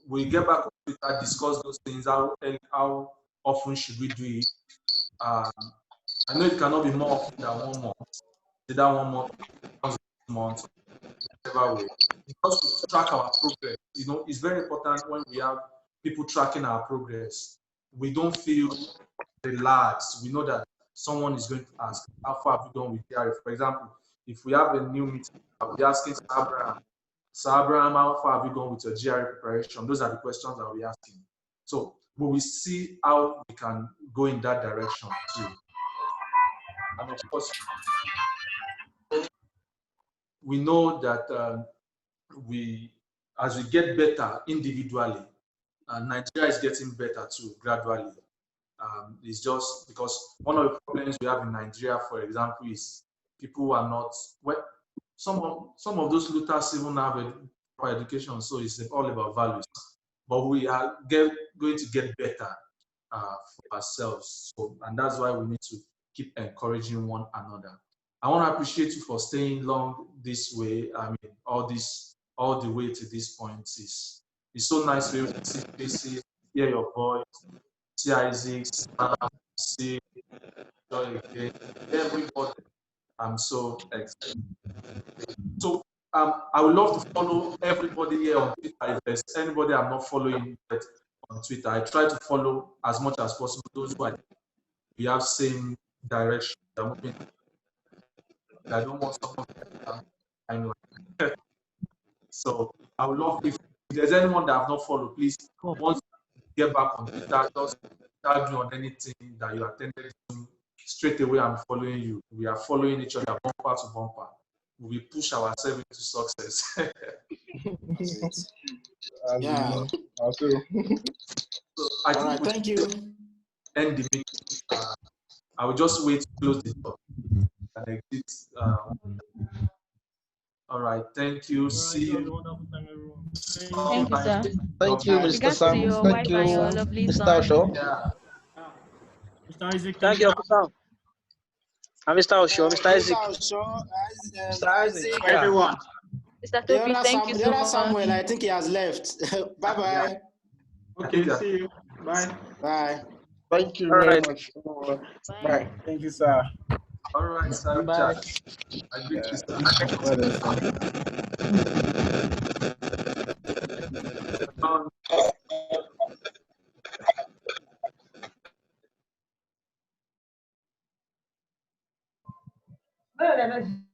we get back on Twitter, discuss those things. How often should we do it? I know it cannot be more often than 1 month. Either 1 month, once a month, whichever way. Because to track our progress, it's very important when we have people tracking our progress. We don't feel relaxed. We know that someone is going to ask, how far have you gone with DRF? For example, if we have a new meeting, I'll be asking Sir Abraham, how far have you gone with your GRE preparation? Those are the questions I'll be asking. So we will see how we can go in that direction too. And of course, we know that as we get better individually, Nigeria is getting better too gradually. It's just because one of the problems we have in Nigeria, for example, is people are not some of those looters even have a proper education, so it's all about values. But we are going to get better for ourselves, and that's why we need to keep encouraging one another. I want to appreciate you for staying long this way. I mean, all the way to this point is so nice for you to see, hear your voice, see Isaac, see Joy again, everybody. I'm so excited. So I would love to follow everybody here on Twitter. If there's anybody I'm not following yet on Twitter, I try to follow as much as possible those who we have same direction. I don't want someone to So I would love if there's anyone that I've not followed, please once you get back on Twitter, just tag me on anything that you attended to. Straight away, I'm following you. We are following each other bumper to bumper. we push ourselves into success. Yeah. Also. So I All think right, we thank you. end the meeting. I will just wait to close the door and exit. All right, thank you. See you. Thank you, sir. Thank you, Mr. Regards to Sam. your Thank wife you, and your lovely Mr. son. Osho. Yeah. Mr. Isaac, Thank you, Uncle Sam. And Mr. Osho, Mr. Isaac. Mr. Isaac. Everyone. Mr. The Toby, other, thank you the so other much. Samuel, I think he has left. Bye-bye. Okay, see you. Bye. Bye. Thank you All very right. much. Bye. Thank you, sir. All right, Sir Bye. Richard. I greet you, sir. Well done, sir. Um,